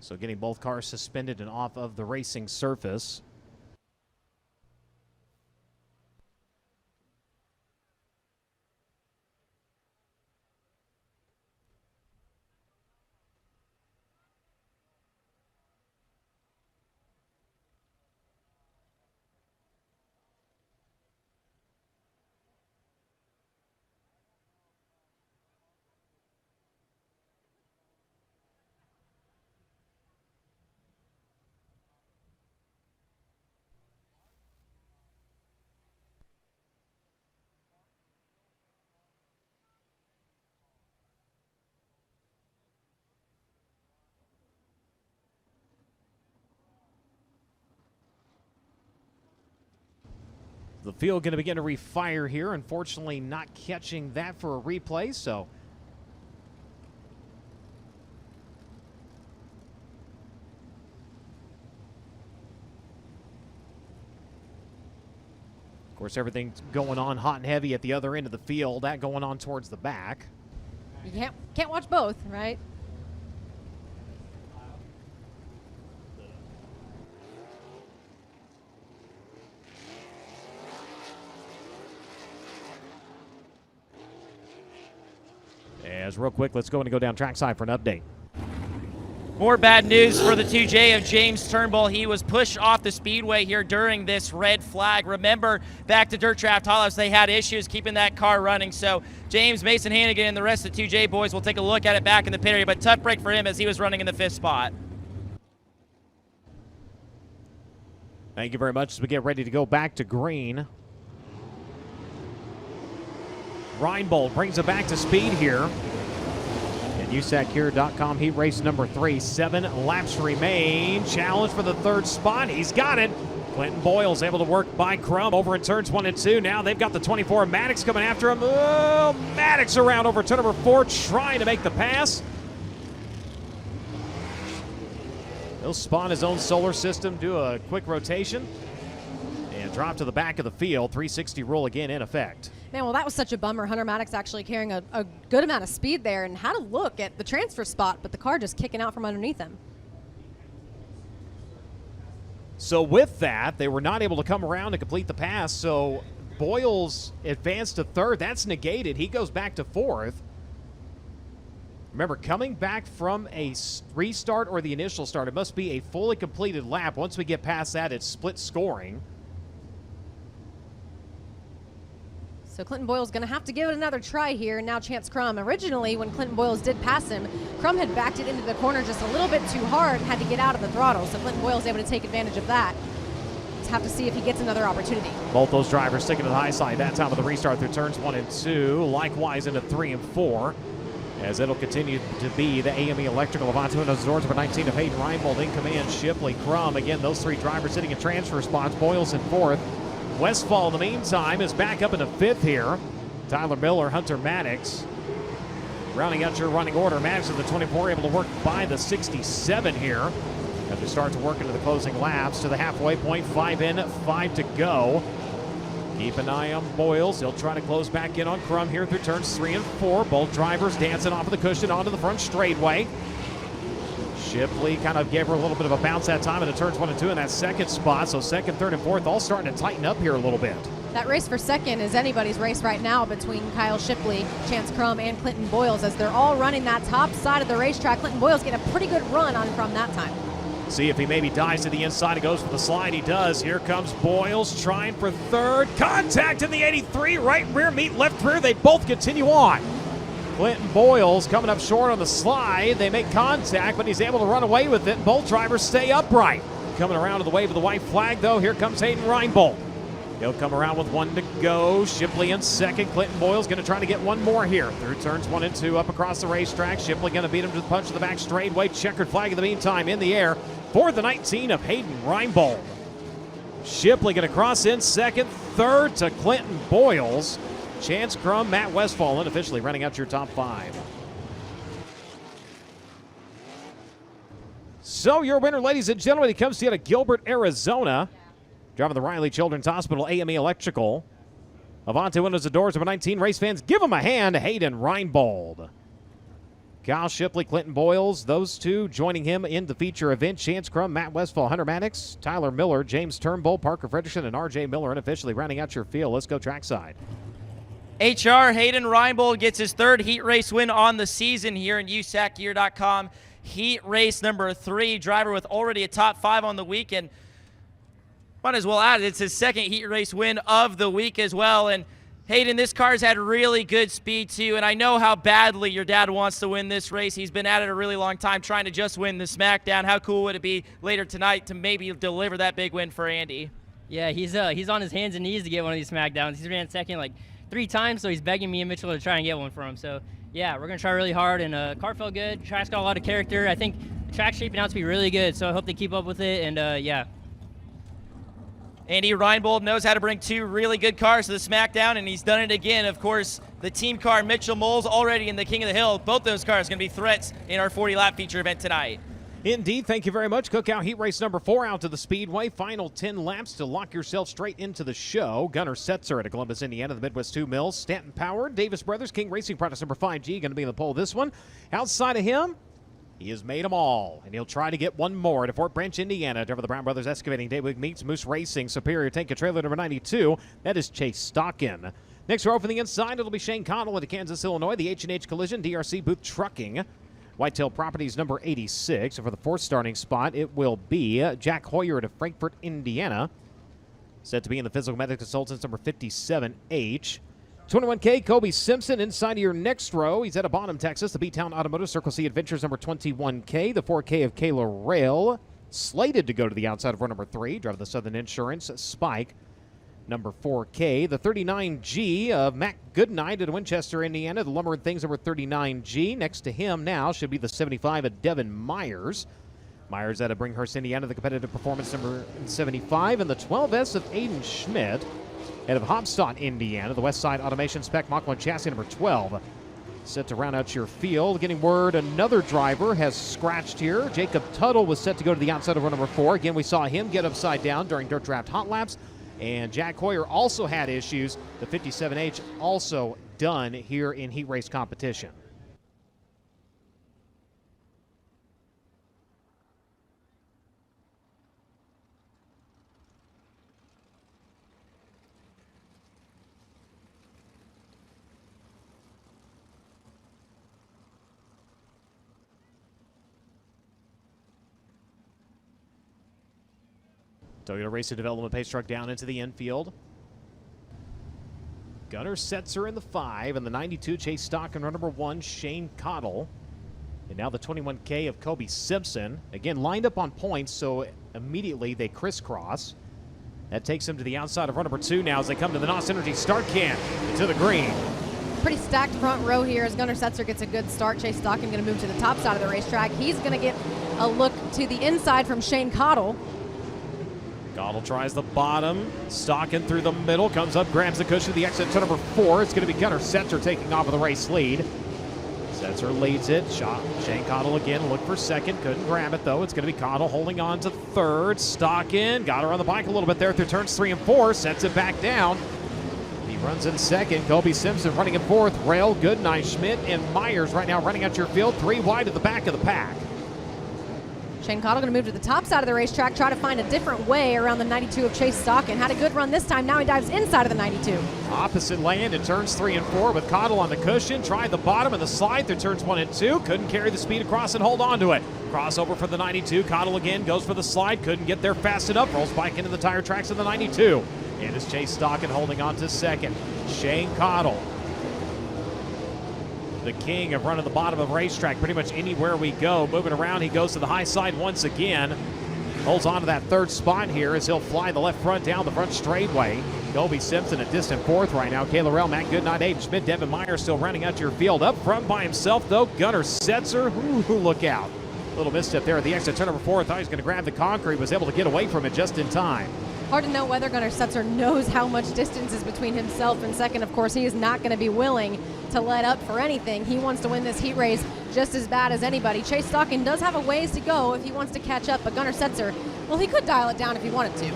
So getting both cars suspended and off of the racing surface. The field going to begin to refire here. Unfortunately, not catching that for a replay, so of course, everything's going on hot and heavy at the other end of the field. That going on towards the back. You can't watch both, right? As real quick, let's go down trackside for an update. More bad news for the 2J of James Turnbull. He was pushed off the speedway here during this red flag. Remember, back to Dirt Draft Hollows, they had issues keeping that car running. So James, Mason Hannigan, and the rest of the 2J boys will take a look at it back in the pit area, but tough break for him as he was running in the 5th spot. Thank you very much as we get ready to go back to green. Reinbold brings it back to speed here. USACHere.com heat race number 3. 7 laps remain. Challenge for the 3rd spot. He's got it. Clint Boils able to work by Crum over in turns 1 and 2. Now they've got the 24 Maddox coming after him. Oh, Maddox around over turn number 4 trying to make the pass. He'll spawn his own solar system, do a quick rotation, and drop to the back of the field. 360 rule again in effect. Man, well, that was such a bummer. Hunter Maddox actually carrying a good amount of speed there and had a look at the transfer spot, but the car just kicking out from underneath him. So with that, they were not able to come around to complete the pass, so Boils advanced to 3rd. That's negated. He goes back to 4th. Remember, coming back from a restart or the initial start, it must be a fully completed lap. Once we get past that, it's split scoring. So Clinton Boils going to have to give it another try here. Now Chance Crum. Originally, when Clinton Boils did pass him, Crum had backed it into the corner just a little bit too hard and had to get out of the throttle. So Clinton Boils able to take advantage of that. Let's have to see if he gets another opportunity. Both those drivers sticking to the high side that time of the restart through turns 1 and 2. Likewise into 3 and 4. As it'll continue to be the AME Electrical Avanti Windows doors number 19 of Hayden Reinbold in command. Shipley, Crum. Again, those 3 drivers sitting in transfer spots. Boils in 4th. Westfall, in the meantime, is back up into 5th here. Tyler Miller, Hunter Maddox. Rounding out your running order, Maddox of the 24 able to work by the 67 here. As we start to work into the closing laps to the halfway point. 5 in, 5 to go. Keep an eye on Boils. He'll try to close back in on Crum here through turns 3 and 4. Both drivers dancing off of the cushion onto the front straightaway. Shipley kind of gave her a little bit of a bounce that time in the turns 1 and 2 in that 2nd spot. So 2nd, 3rd, and 4th all starting to tighten up here a little bit. That race for 2nd is anybody's race right now between Kyle Shipley, Chance Crum, and Clinton Boils as they're all running that top side of the racetrack. Clinton Boils get a pretty good run on from that time. See if he maybe dives to the inside and goes for the slide. He does. Here comes Boils trying for 3rd. Contact in the 83. Right rear meet left rear. They both continue on. Clinton Boils coming up short on the slide. They make contact, but he's able to run away with it. Both drivers stay upright. Coming around to the wave of the white flag, though. Here comes Hayden Reinbold. He'll come around with 1 to go. Shipley in 2nd. Clinton Boils going to try to get 1 more here. Through turns 1 and 2 up across the racetrack. Shipley going to beat him to the punch of the back straightaway. Checkered flag in the meantime in the air for the 19 of Hayden Reinbold. Shipley going to cross in 2nd. 3rd to Clinton Boils. Chance Crum, Matt Westfall unofficially running out your top 5. So your winner, ladies and gentlemen, he comes to you out of Gilbert, Arizona. Driving the Riley Children's Hospital AME Electrical. Avanti Windows and Doors number 19. Race fans, give him a hand. Hayden Reinbold. Kyle Shipley, Clinton Boils, those two joining him in the feature event. Chance Crum, Matt Westfall, Hunter Maddox, Tyler Miller, James Turnbull, Parker Frederickson, and R.J. Miller unofficially rounding out your field. Let's go trackside. HR Hayden Reinbold gets his third heat race win on the season here in USACgear.com. Heat race number 3, driver with already a top 5 on the weekend. Might as well add it's his second heat race win of the week as well. And Hayden, this car's had really good speed too, and I know how badly your dad wants to win this race. He's been at it a really long time trying to just win the Smackdown. How cool would it be later tonight to maybe deliver that big win for Andy? Yeah, he's on his hands and knees to get one of these Smackdowns. He's ran second like 3 times, so he's begging me and Mitchell to try and get one for him. So yeah, we're gonna try really hard, and car felt good. Track's got a lot of character. I think the track's shaping out to be really good, so I hope they keep up with it, and yeah. Andy Reinbold knows how to bring 2 really good cars to the Smackdown, and he's done it again. Of course, the team car, Mitchell Moles, already in the King of the Hill. Both those cars going to be threats in our 40-lap feature event tonight. Indeed, thank you very much. Cookout Heat Race number 4 out to the Speedway. Final 10 laps to lock yourself straight into the show. Gunnar Setzer at Columbus, Indiana, the Midwest 2 Mills. Stanton Power, Davis Brothers, King Racing Products number 5G, going to be in the pole this one. Outside of him, he has made them all, and he'll try to get one more to Fort Branch, Indiana. Driver the Brown Brothers Excavating. Daywick meets Moose Racing. Superior Tank Trailer number 92. That is Chase Stockin. Next row from the inside, it'll be Shane Connell into Kansas, Illinois. The H&H Collision, DRC Booth Trucking. Whitetail Properties number 86. And for the 4th starting spot, it will be Jack Hoyer to Frankfort, Indiana. Set to be in the Physical Medical Consultants number 57H. 21K, Kobe Simpson inside of your next row. He's out of Bonham, Texas. The B-Town Automotive Circle C Adventures number 21K. The 4K of Kayla Rail. Slated to go to the outside of row number 3. Driver the Southern Insurance, Spike, number 4K. The 39G of Matt Goodnight at Winchester, Indiana. The Lumber and Things number 39G. Next to him now should be the 75 of Devin Myers. Myers out of Bringhurst, Indiana. The Competitive Performance number 75. And the 12S of Aiden Schmidt out of Hobstadt, Indiana. The West Side Automation Spec Mach 1 chassis number 12. Set to round out your field. Getting word another driver has scratched here. Jacob Tuttle was set to go to the outside of row number 4. Again, we saw him get upside down during Dirt Draft Hot Laps. And Jack Hoyer also had issues. The 57H also done here in heat race competition. Toyota Racing Development pace truck down into the infield. Gunnar Setzer in the 5, and the 92 Chase Stockin, run number 1, Shane Cottle. And now the 21K of Kobe Simpson. Again, lined up on points, so immediately they crisscross. That takes him to the outside of run number 2 now as they come to the NOS Energy start can to the green. Pretty stacked front row here as Gunnar Setzer gets a good start. Chase Stockin going to move to the top side of the racetrack. He's going to get a look to the inside from Shane Cottle. Cottle tries the bottom, Stockin through the middle, comes up, grabs the cushion of the exit to number 4. It's going to be Gunnar Setzer taking off with the race lead. Setzer leads it. Shane Cottle again, look for second. Couldn't grab it, though. It's going to be Cottle holding on to third. Stockin got her on the bike a little bit there through turns 3 and 4. Sets it back down. He runs in second. Kobe Simpson running in 4th. Rail, Goodnight, Schmidt, and Myers right now running out your field. 3 wide at the back of the pack. Shane Cottle going to move to the top side of the racetrack, try to find a different way around the 92 of Chase Stockin. Had a good run this time. Now he dives inside of the 92. Opposite land in turns 3 and 4 with Cottle on the cushion. Tried the bottom and the slide through turns 1 and 2. Couldn't carry the speed across and hold on to it. Crossover for the 92. Cottle again goes for the slide. Couldn't get there fast enough. Rolls bike into the tire tracks of the 92. And it's Chase Stockin holding on to second. Shane Cottle, the king of running the bottom of the racetrack pretty much anywhere we go. Moving around, he goes to the high side once again. Holds on to that 3rd spot here as he'll fly the left front down the front straightaway. Kobe Simpson a distant 4th right now. Kayla Rell, Matt Goodnight, Aiden Schmidt, Devin Myers still running out your field. Up front by himself, though, Gunnar Setzer. Ooh, look out. Little misstep there at the exit. Turn number 4. Thought he was going to grab the concrete. Was able to get away from it just in time. Hard to know whether Gunnar Setzer knows how much distance is between himself and second. Of course, he is not going to be willing to let up for anything. He wants to win this heat race just as bad as anybody. Chase Stockin does have a ways to go if he wants to catch up, but Gunnar Setzer, well, he could dial it down if he wanted to.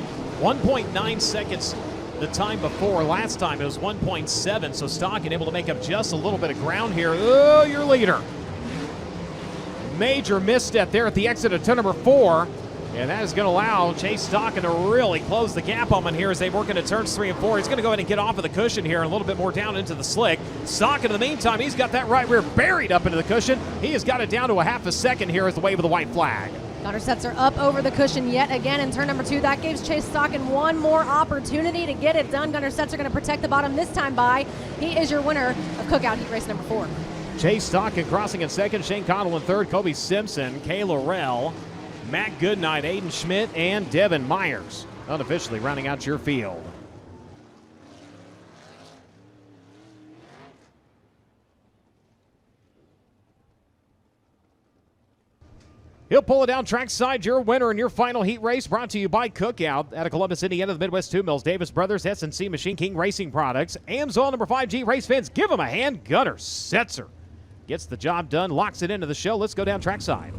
1.9 seconds the time before. Last time it was 1.7, so Stockin able to make up just a little bit of ground here. Oh, your leader. major misstep there at the exit of turn number 4. And that is going to allow Chase Stocken to really close the gap on him here as they work into turns 3 and 4. He's going to go ahead and get off of the cushion here and a little bit more down into the slick. Stocken, in the meantime, he's got that right rear buried up into the cushion. He has got it down to a half a second here as the wave of the white flag. Gunnar Setzer up over the cushion yet again in turn number 2. That gives Chase Stocken one more opportunity to get it done. Gunnar Setzer going to protect the bottom this time by. He is your winner of Cookout Heat Race number 4. Chase Stocken crossing in second. Shane Connell in third. Kobe Simpson, Kayla Rell, Matt Goodnight, Aiden Schmidt, and Devin Myers unofficially rounding out your field. He'll pull it down trackside. Your winner in your final heat race, brought to you by Cookout out of Columbus, Indiana, the Midwest 2 Mills, Davis Brothers, S&C Machine King Racing Products, Amsoil number 5G race fans. Give him a hand. Gunnar Setzer gets the job done, locks it into the show. Let's go down trackside.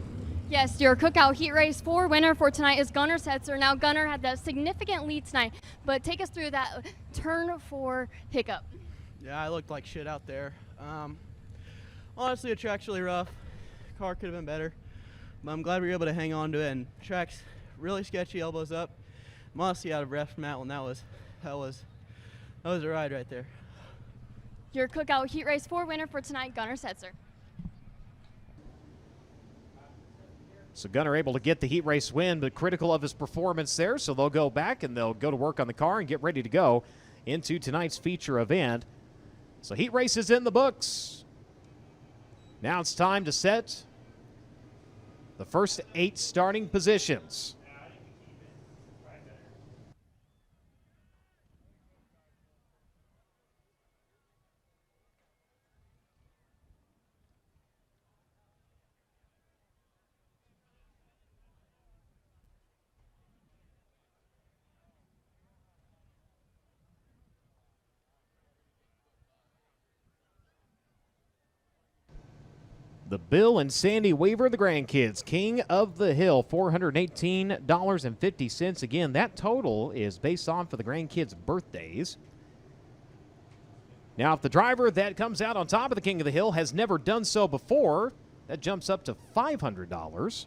Yes, your Cookout Heat Race 4 winner for tonight is Gunnar Setzer. Now, Gunnar had that significant lead tonight, but take us through that turn 4 hiccup. Yeah, I looked like shit out there. Honestly, the track's really rough. Car could have been better, but I'm glad we were able to hang on to it. And track's really sketchy, elbows up. I'm honestly out of breath from that one. That was a ride right there. Your Cookout Heat Race 4 winner for tonight, Gunnar Setzer. So Gunnar able to get the heat race win, but critical of his performance there. So they'll go back and they'll go to work on the car and get ready to go into tonight's feature event. So heat race is in the books. Now it's time to set the first 8 starting positions. The Bill and Sandy Weaver, the grandkids, King of the Hill, $418.50. Again, that total is based on for the grandkids' birthdays. Now, if the driver that comes out on top of the King of the Hill has never done so before, that jumps up to $500.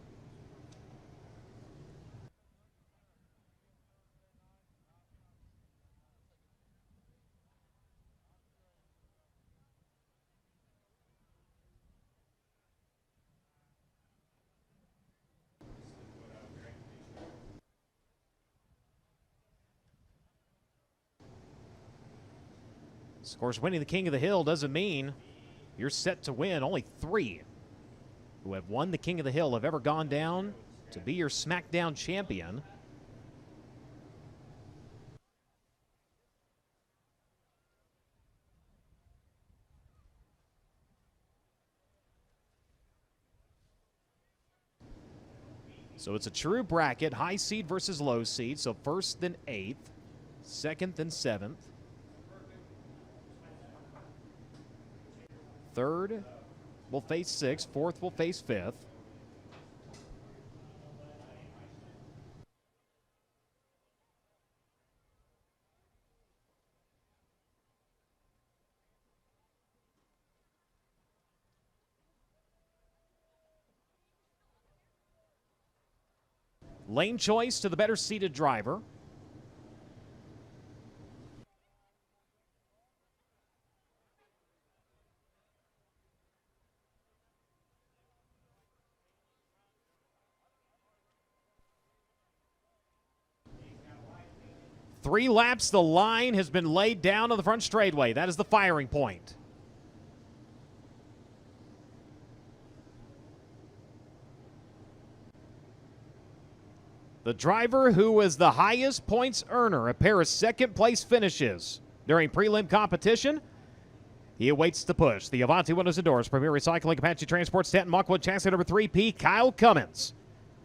Of course, winning the King of the Hill doesn't mean you're set to win. Only 3 who have won the King of the Hill have ever gone down to be your Smackdown champion. So it's a true bracket, high seed versus low seed. So first then 8th, second then 7th. Third will face 6th. Fourth will face 5th. Lane choice to the better seated driver. Three laps, the line has been laid down on the front straightaway. That is the firing point. The driver who was the highest points earner, a pair of second-place finishes during prelim competition, he awaits the push. The Avanti windows and doors, Premier Recycling, Apache Transport, Stanton, Mockwood, chassis number 3P, Kyle Cummins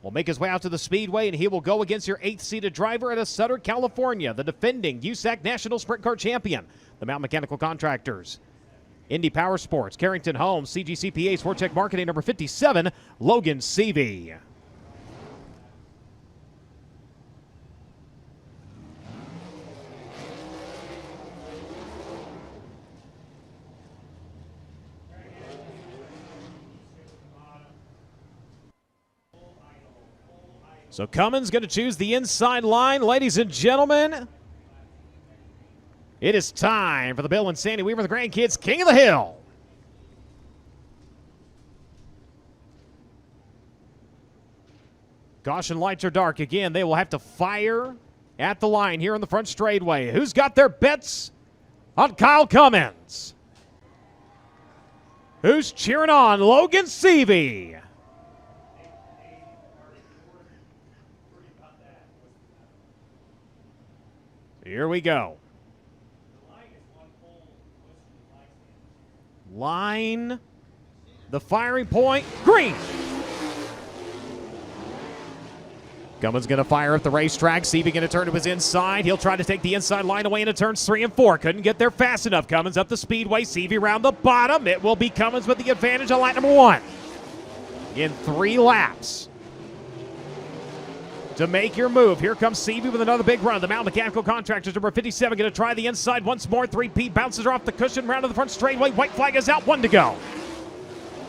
will make his way out to the Speedway, and he will go against your 8th-seeded driver out of Sutter, California, the defending USAC National Sprint Car Champion, the Mount Mechanical Contractors. Indy Power Sports, Carrington Homes, CGCPA, Sport Check Marketing, number 57, Logan Seavey. So Cummins going to choose the inside line. Ladies and gentlemen, it is time for the Bill and Sandy Weaver, the grandkids, King of the Hill. Caution lights are dark again. They will have to fire at the line here in the front straightaway. Who's got their bets on Kyle Cummins? Who's cheering on Logan Seavey? Here we go. Line, the firing point, green. Cummins going to fire at the racetrack. Seavey going to turn to his inside. He'll try to take the inside line away into turns 3 and 4. Couldn't get there fast enough. Cummins up the speedway. Seavey around the bottom. It will be Cummins with the advantage on lap number 1. In 3 laps. To make your move, here comes Seavey with another big run. The Mountain Mechanical Contractors, number 57, going to try the inside once more. 3P bounces her off the cushion, round to the front straightaway. White flag is out, 1 to go.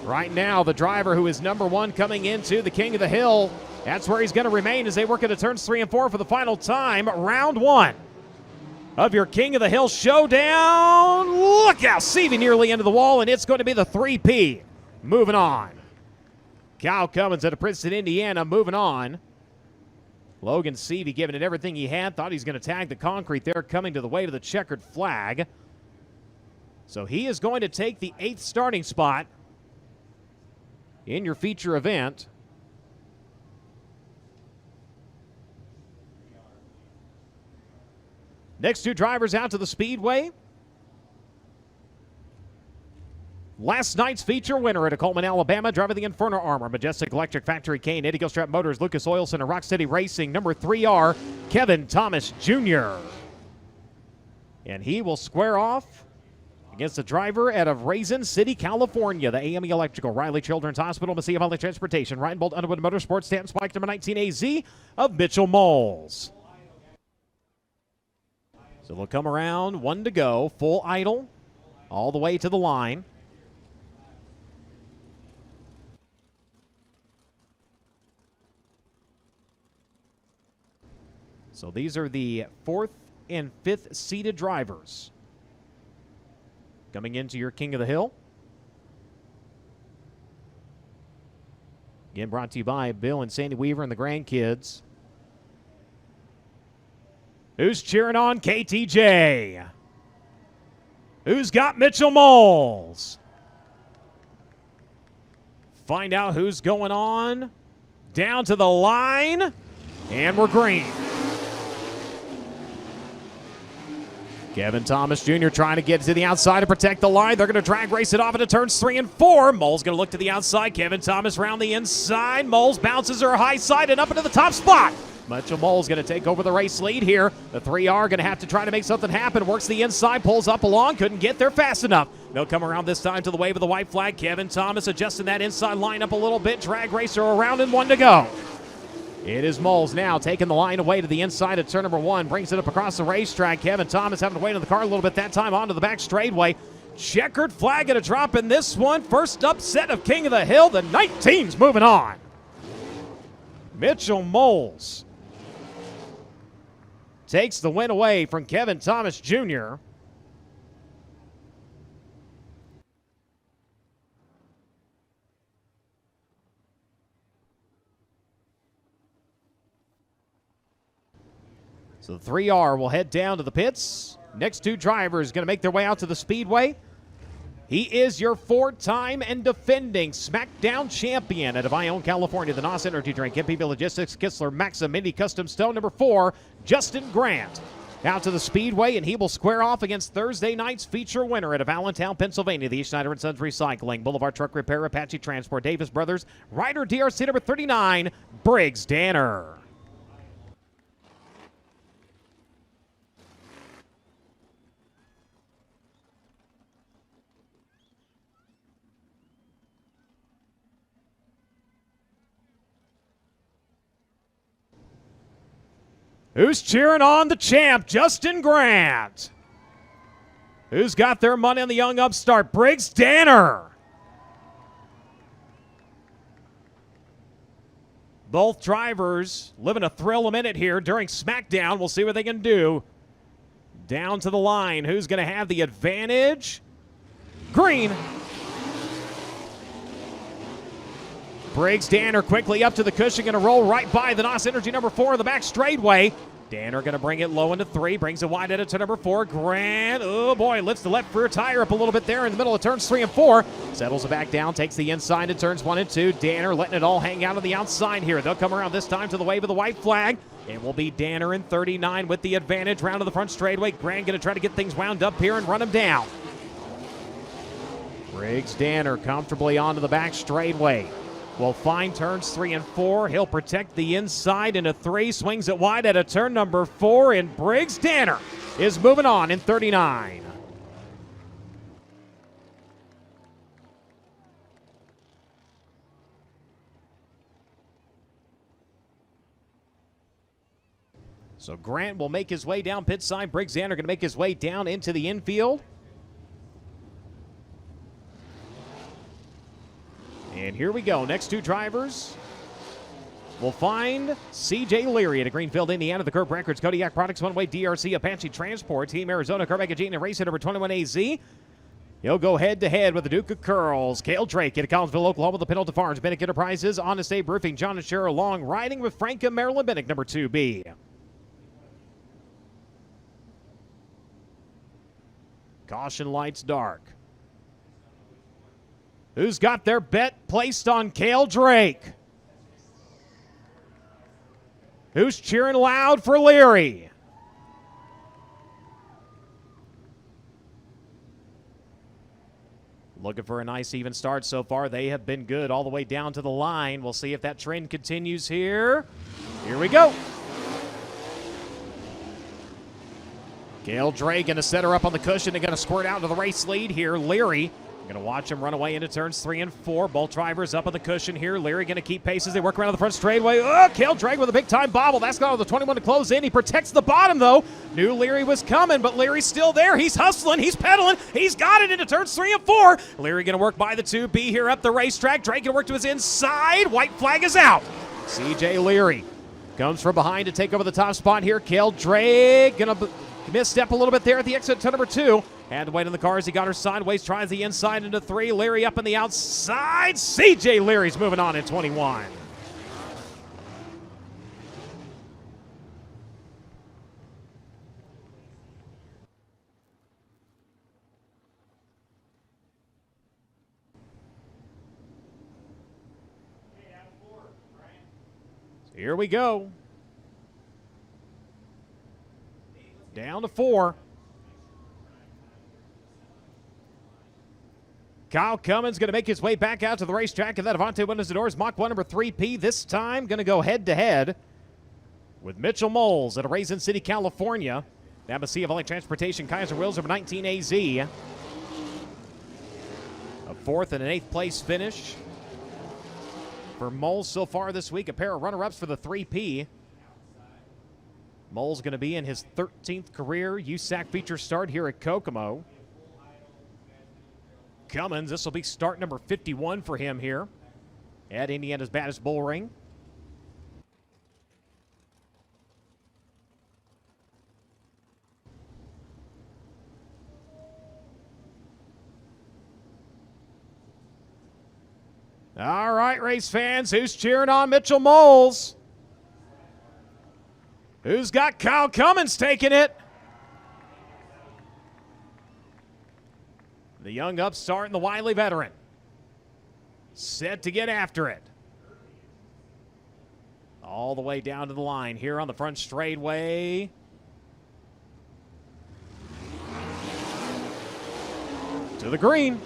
Right now, the driver who is number 1 coming into the King of the Hill, that's where he's going to remain as they work into turns 3 and 4 for the final time. Round 1 of your King of the Hill showdown. Look out, Seavey nearly into the wall, and it's going to be the 3P. Moving on. Kyle Cummins out of Princeton, Indiana, moving on. Logan Seavey giving it everything he had. Thought he's going to tag the concrete there, coming to the way to the checkered flag. So he is going to take the 8th starting spot in your feature event. Next 2 drivers out to the Speedway. Last night's feature winner at Coleman, Alabama, driving the Inferno Armor, Majestic Electric Factory Kane, Eddie Gilstrap Motors, Lucas Oil Center, Rocksteady Racing, number 3R, Kevin Thomas Jr. And he will square off against the driver out of Raisin City, California, the AME Electrical, Riley Children's Hospital, Messiah Valley Transportation, Ryan Bolt Underwood Motorsports, Stanton Spike, number 19AZ of Mitchell Moles. So they'll come around, 1 to go, full idle, all the way to the line. So these are the 4th and 5th seated drivers coming into your King of the Hill. Again, brought to you by Bill and Sandy Weaver and the grandkids. Who's cheering on KTJ? Who's got Mitchell Moles? Find out who's going on. Down to the line, and we're green. Kevin Thomas Jr. trying to get to the outside to protect the line. They're going to drag race it off into turns 3 and 4. Moles going to look to the outside. Kevin Thomas round the inside. Moles bounces her high side and up into the top spot. Mitchell Moles going to take over the race lead here. The 3R going to have to try to make something happen. Works the inside, pulls up along, couldn't get there fast enough. They'll come around this time to the wave of the white flag. Kevin Thomas adjusting that inside line up a little bit. Drag racer around and 1 to go. It is Moles now taking the line away to the inside of turn number 1. Brings it up across the racetrack. Kevin Thomas having to wait on the car a little bit that time onto the back straightaway. Checkered flag going to drop in this one. First upset of King of the Hill. The 19's moving on. Mitchell Moles takes the win away from Kevin Thomas Jr. So the 3R will head down to the pits. Next 2 drivers going to make their way out to the Speedway. He is your 4-time and defending Smackdown champion out of Ione, California. The NOS Energy Drink, MPB Logistics, Kistler, Maxim, Indy Custom Stone. Number 4, Justin Grant. Out to the Speedway, and he will square off against Thursday night's feature winner out of Allentown, Pennsylvania, the E. Schneider & Sons Recycling, Boulevard Truck Repair, Apache Transport, Davis Brothers, Ryder DRC number 39, Briggs Danner. Who's cheering on the champ, Justin Grant? Who's got their money on the young upstart, Briggs Danner? Both drivers living a thrill a minute here during Smackdown. We'll see what they can do. Down to the line. Who's going to have the advantage? Green. Briggs Danner quickly up to the cushion, going to roll right by the NOS Energy number 4 in the back straightaway. Danner going to bring it low into 3, brings it wide out to number 4. Grant, oh boy, lifts the left rear tire up a little bit there in the middle of turns 3 and 4. Settles it back down, takes the inside to turns 1 and 2. Danner letting it all hang out on the outside here. They'll come around this time to the wave of the white flag. It will be Danner in 39 with the advantage. Round to the front straightaway. Grant going to try to get things wound up here and run him down. Briggs Danner comfortably onto the back straightaway. Will find turns 3 and 4. He'll protect the inside into 3. Swings it wide at a turn number 4. And Briggs Danner is moving on in 39. So Grant will make his way down pit side. Briggs Danner going to make his way down into the infield. And here we go. Next two drivers will find C.J. Leary at Greenfield, Indiana. The Curb Records, Kodiak Products, One Way, DRC, Apache Transport, Team Arizona, Carmack Gene, and racer number 21 AZ. He'll go head-to-head with the Duke of Curls. Cale Drake at Collinsville, Oklahoma, the Pendleton Farms, Bennick Enterprises, Honest Abe Roofing, John and Cheryl Long, riding with Franca Maryland Bennick, number 2B. Caution lights dark. Who's got their bet placed on Cale Drake? Who's cheering loud for Leary? Looking for a nice even start so far. They have been good all the way down to the line. We'll see if that trend continues here. Here we go. Cale Drake going to set her up on the cushion. They're going to squirt out into the race lead here. Leary going to watch him run away into turns 3 and 4. Both drivers up on the cushion here. Leary going to keep pace as they work around the front straightaway. Oh, Cale Drake with a big-time bobble. That's got all the 21 to close in. He protects the bottom, though. Knew Leary was coming, but Leary's still there. He's hustling. He's pedaling. He's got it into turns 3 and 4. Leary going to work by the 2B here up the racetrack. Drake going to work to his inside. White flag is out. C.J. Leary comes from behind to take over the top spot here. Cale Drake going to misstep a little bit there at the exit to number 2. Had to wait in the car as he got her sideways. Tries the inside into 3. Leary up on the outside. C.J. Leary's moving on in 21. So here we go. Down to 4. Kyle Cummins going to make his way back out to the racetrack, and that Avante windows the doors. Mach 1 number 3P this time going to go head-to-head with Mitchell Moles at Raisin City, California. Namasia Valley Transportation, Kaiser Wills number 19 AZ. A 4th and an 8th place finish for Moles so far this week. A pair of runner-ups for the 3P. Moles going to be in his 13th career USAC feature start here at Kokomo. Cummins, this will be start number 51 for him here at Indiana's baddest bull ring. All right, race fans, who's cheering on Mitchell Moles? Who's got Kyle Cummins taking it? The young upstart and the wily veteran. Set to get after it. All the way down to the line here on the front straightaway. To the green.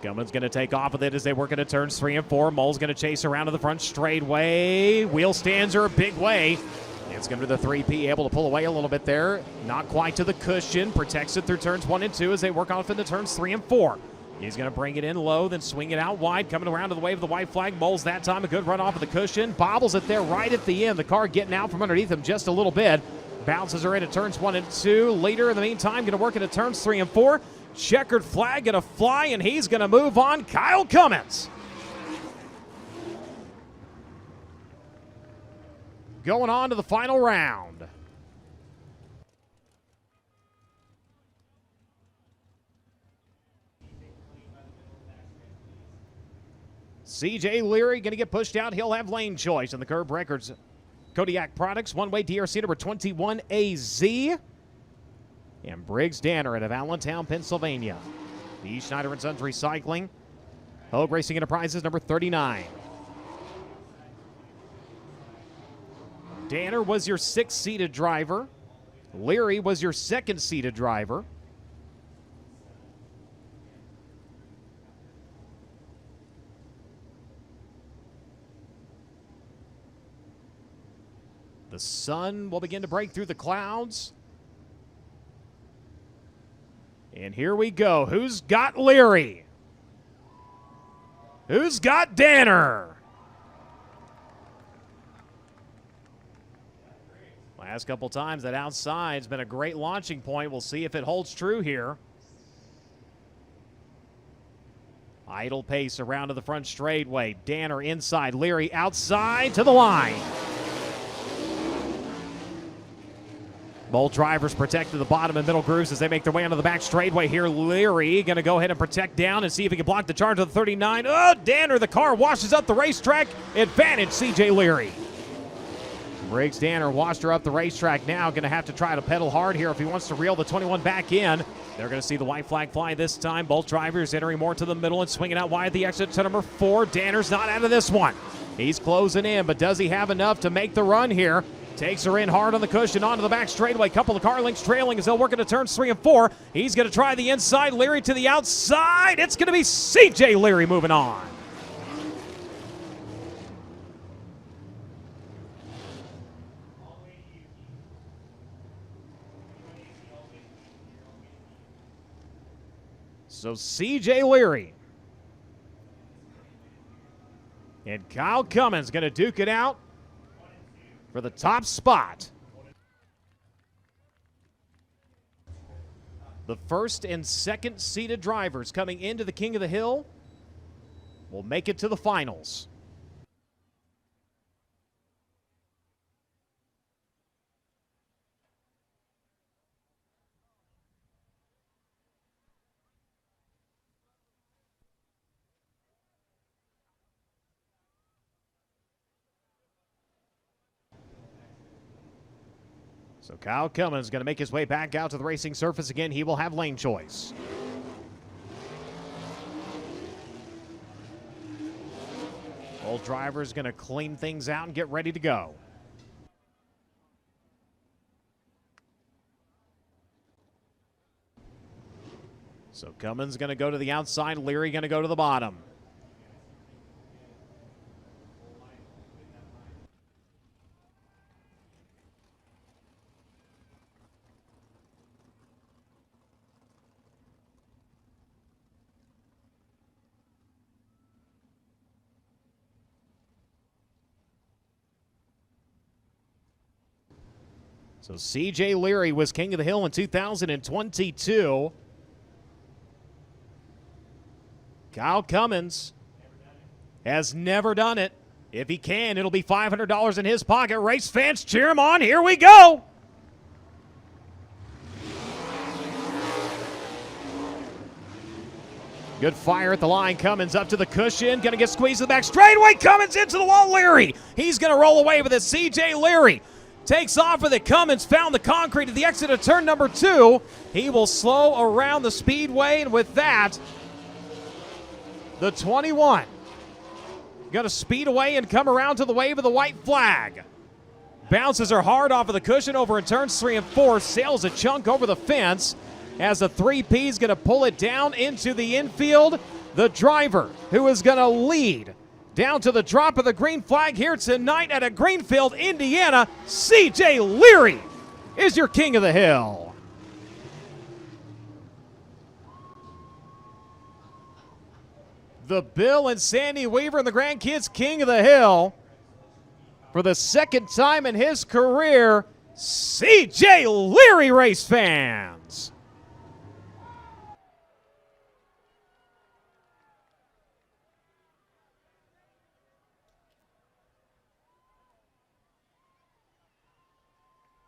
Cummins going to take off with it as they work into turns 3 and 4. Mole's going to chase around to the front straightaway. Wheel stands are a big way. It's going to be the 3P able to pull away a little bit there. Not quite to the cushion. Protects it through turns 1 and 2 as they work off into turns 3 and 4. He's going to bring it in low, then swing it out wide. Coming around to the wave of the white flag. Moles that time a good run off of the cushion. Bobbles it there right at the end. The car getting out from underneath him just a little bit. Bounces her into turns 1 and 2. Leader in the meantime going to work into turns 3 and 4. checkered flag going to fly, and he's going to move on. Kyle Cummins going on to the final round. CJ Leary going to get pushed out. He'll have lane choice in the Curb Records Kodiak Products one-way DRC number 21AZ. And Briggs Danner out of Allentown, Pennsylvania. B. Schneider & Sons Recycling. Hogue Racing Enterprises number 39. Danner was your 6th-seated driver. Leary was your 2nd-seated driver. The sun will begin to break through the clouds. And here we go. Who's got Leary? Who's got Danner? Last couple times that outside's been a great launching point. We'll see if it holds true here. Idle pace around to the front straightaway. Danner inside, Leary outside to the line. Both drivers protect to the bottom and middle grooves as they make their way onto the back straightaway here. Leary going to go ahead and protect down and see if he can block the charge of the 39. Oh, Danner, the car washes up the racetrack. Advantage, CJ Leary. Briggs Danner washed her up the racetrack now. Going to have to try to pedal hard here if he wants to reel the 21 back in. They're going to see the white flag fly this time. Both drivers entering more to the middle and swinging out wide the exit to number 4. Danner's not out of this one. He's closing in, but does he have enough to make the run here? Takes her in hard on the cushion, onto the back straightaway. Couple of car links trailing as they'll work into turns 3 and 4. He's going to try the inside. Leary to the outside. It's going to be CJ Leary moving on. So CJ Leary and Kyle Cummins going to duke it out for the top spot. The first and second seeded drivers coming into the King of the Hill will make it to the finals. So Kyle Cummins is going to make his way back out to the racing surface again. He will have lane choice. Old driver is going to clean things out and get ready to go. So Cummins going to go to the outside. Leary going to go to the bottom. So CJ Leary was King of the Hill in 2022. Kyle Cummins has never done it. If he can, it'll be $500 in his pocket. Race fans, cheer him on. Here we go. Good fire at the line. Cummins up to the cushion. Going to get squeezed to the back straightaway. Cummins into the wall. Leary. He's going to roll away with it. CJ Leary takes off with it. Cummins found the concrete at the exit of turn number 2. He will slow around the speedway, and with that, the 21 going to speed away and come around to the wave of the white flag. Bounces her hard off of the cushion over in turns 3 and 4. Sails a chunk over the fence as the 3P is going to pull it down into the infield. The driver who is going to lead down to the drop of the green flag here tonight at Greenfield, Indiana, CJ Leary is your King of the Hill. The Bill and Sandy Weaver and the grandkids King of the Hill. For the second time in his career, CJ Leary, race fans.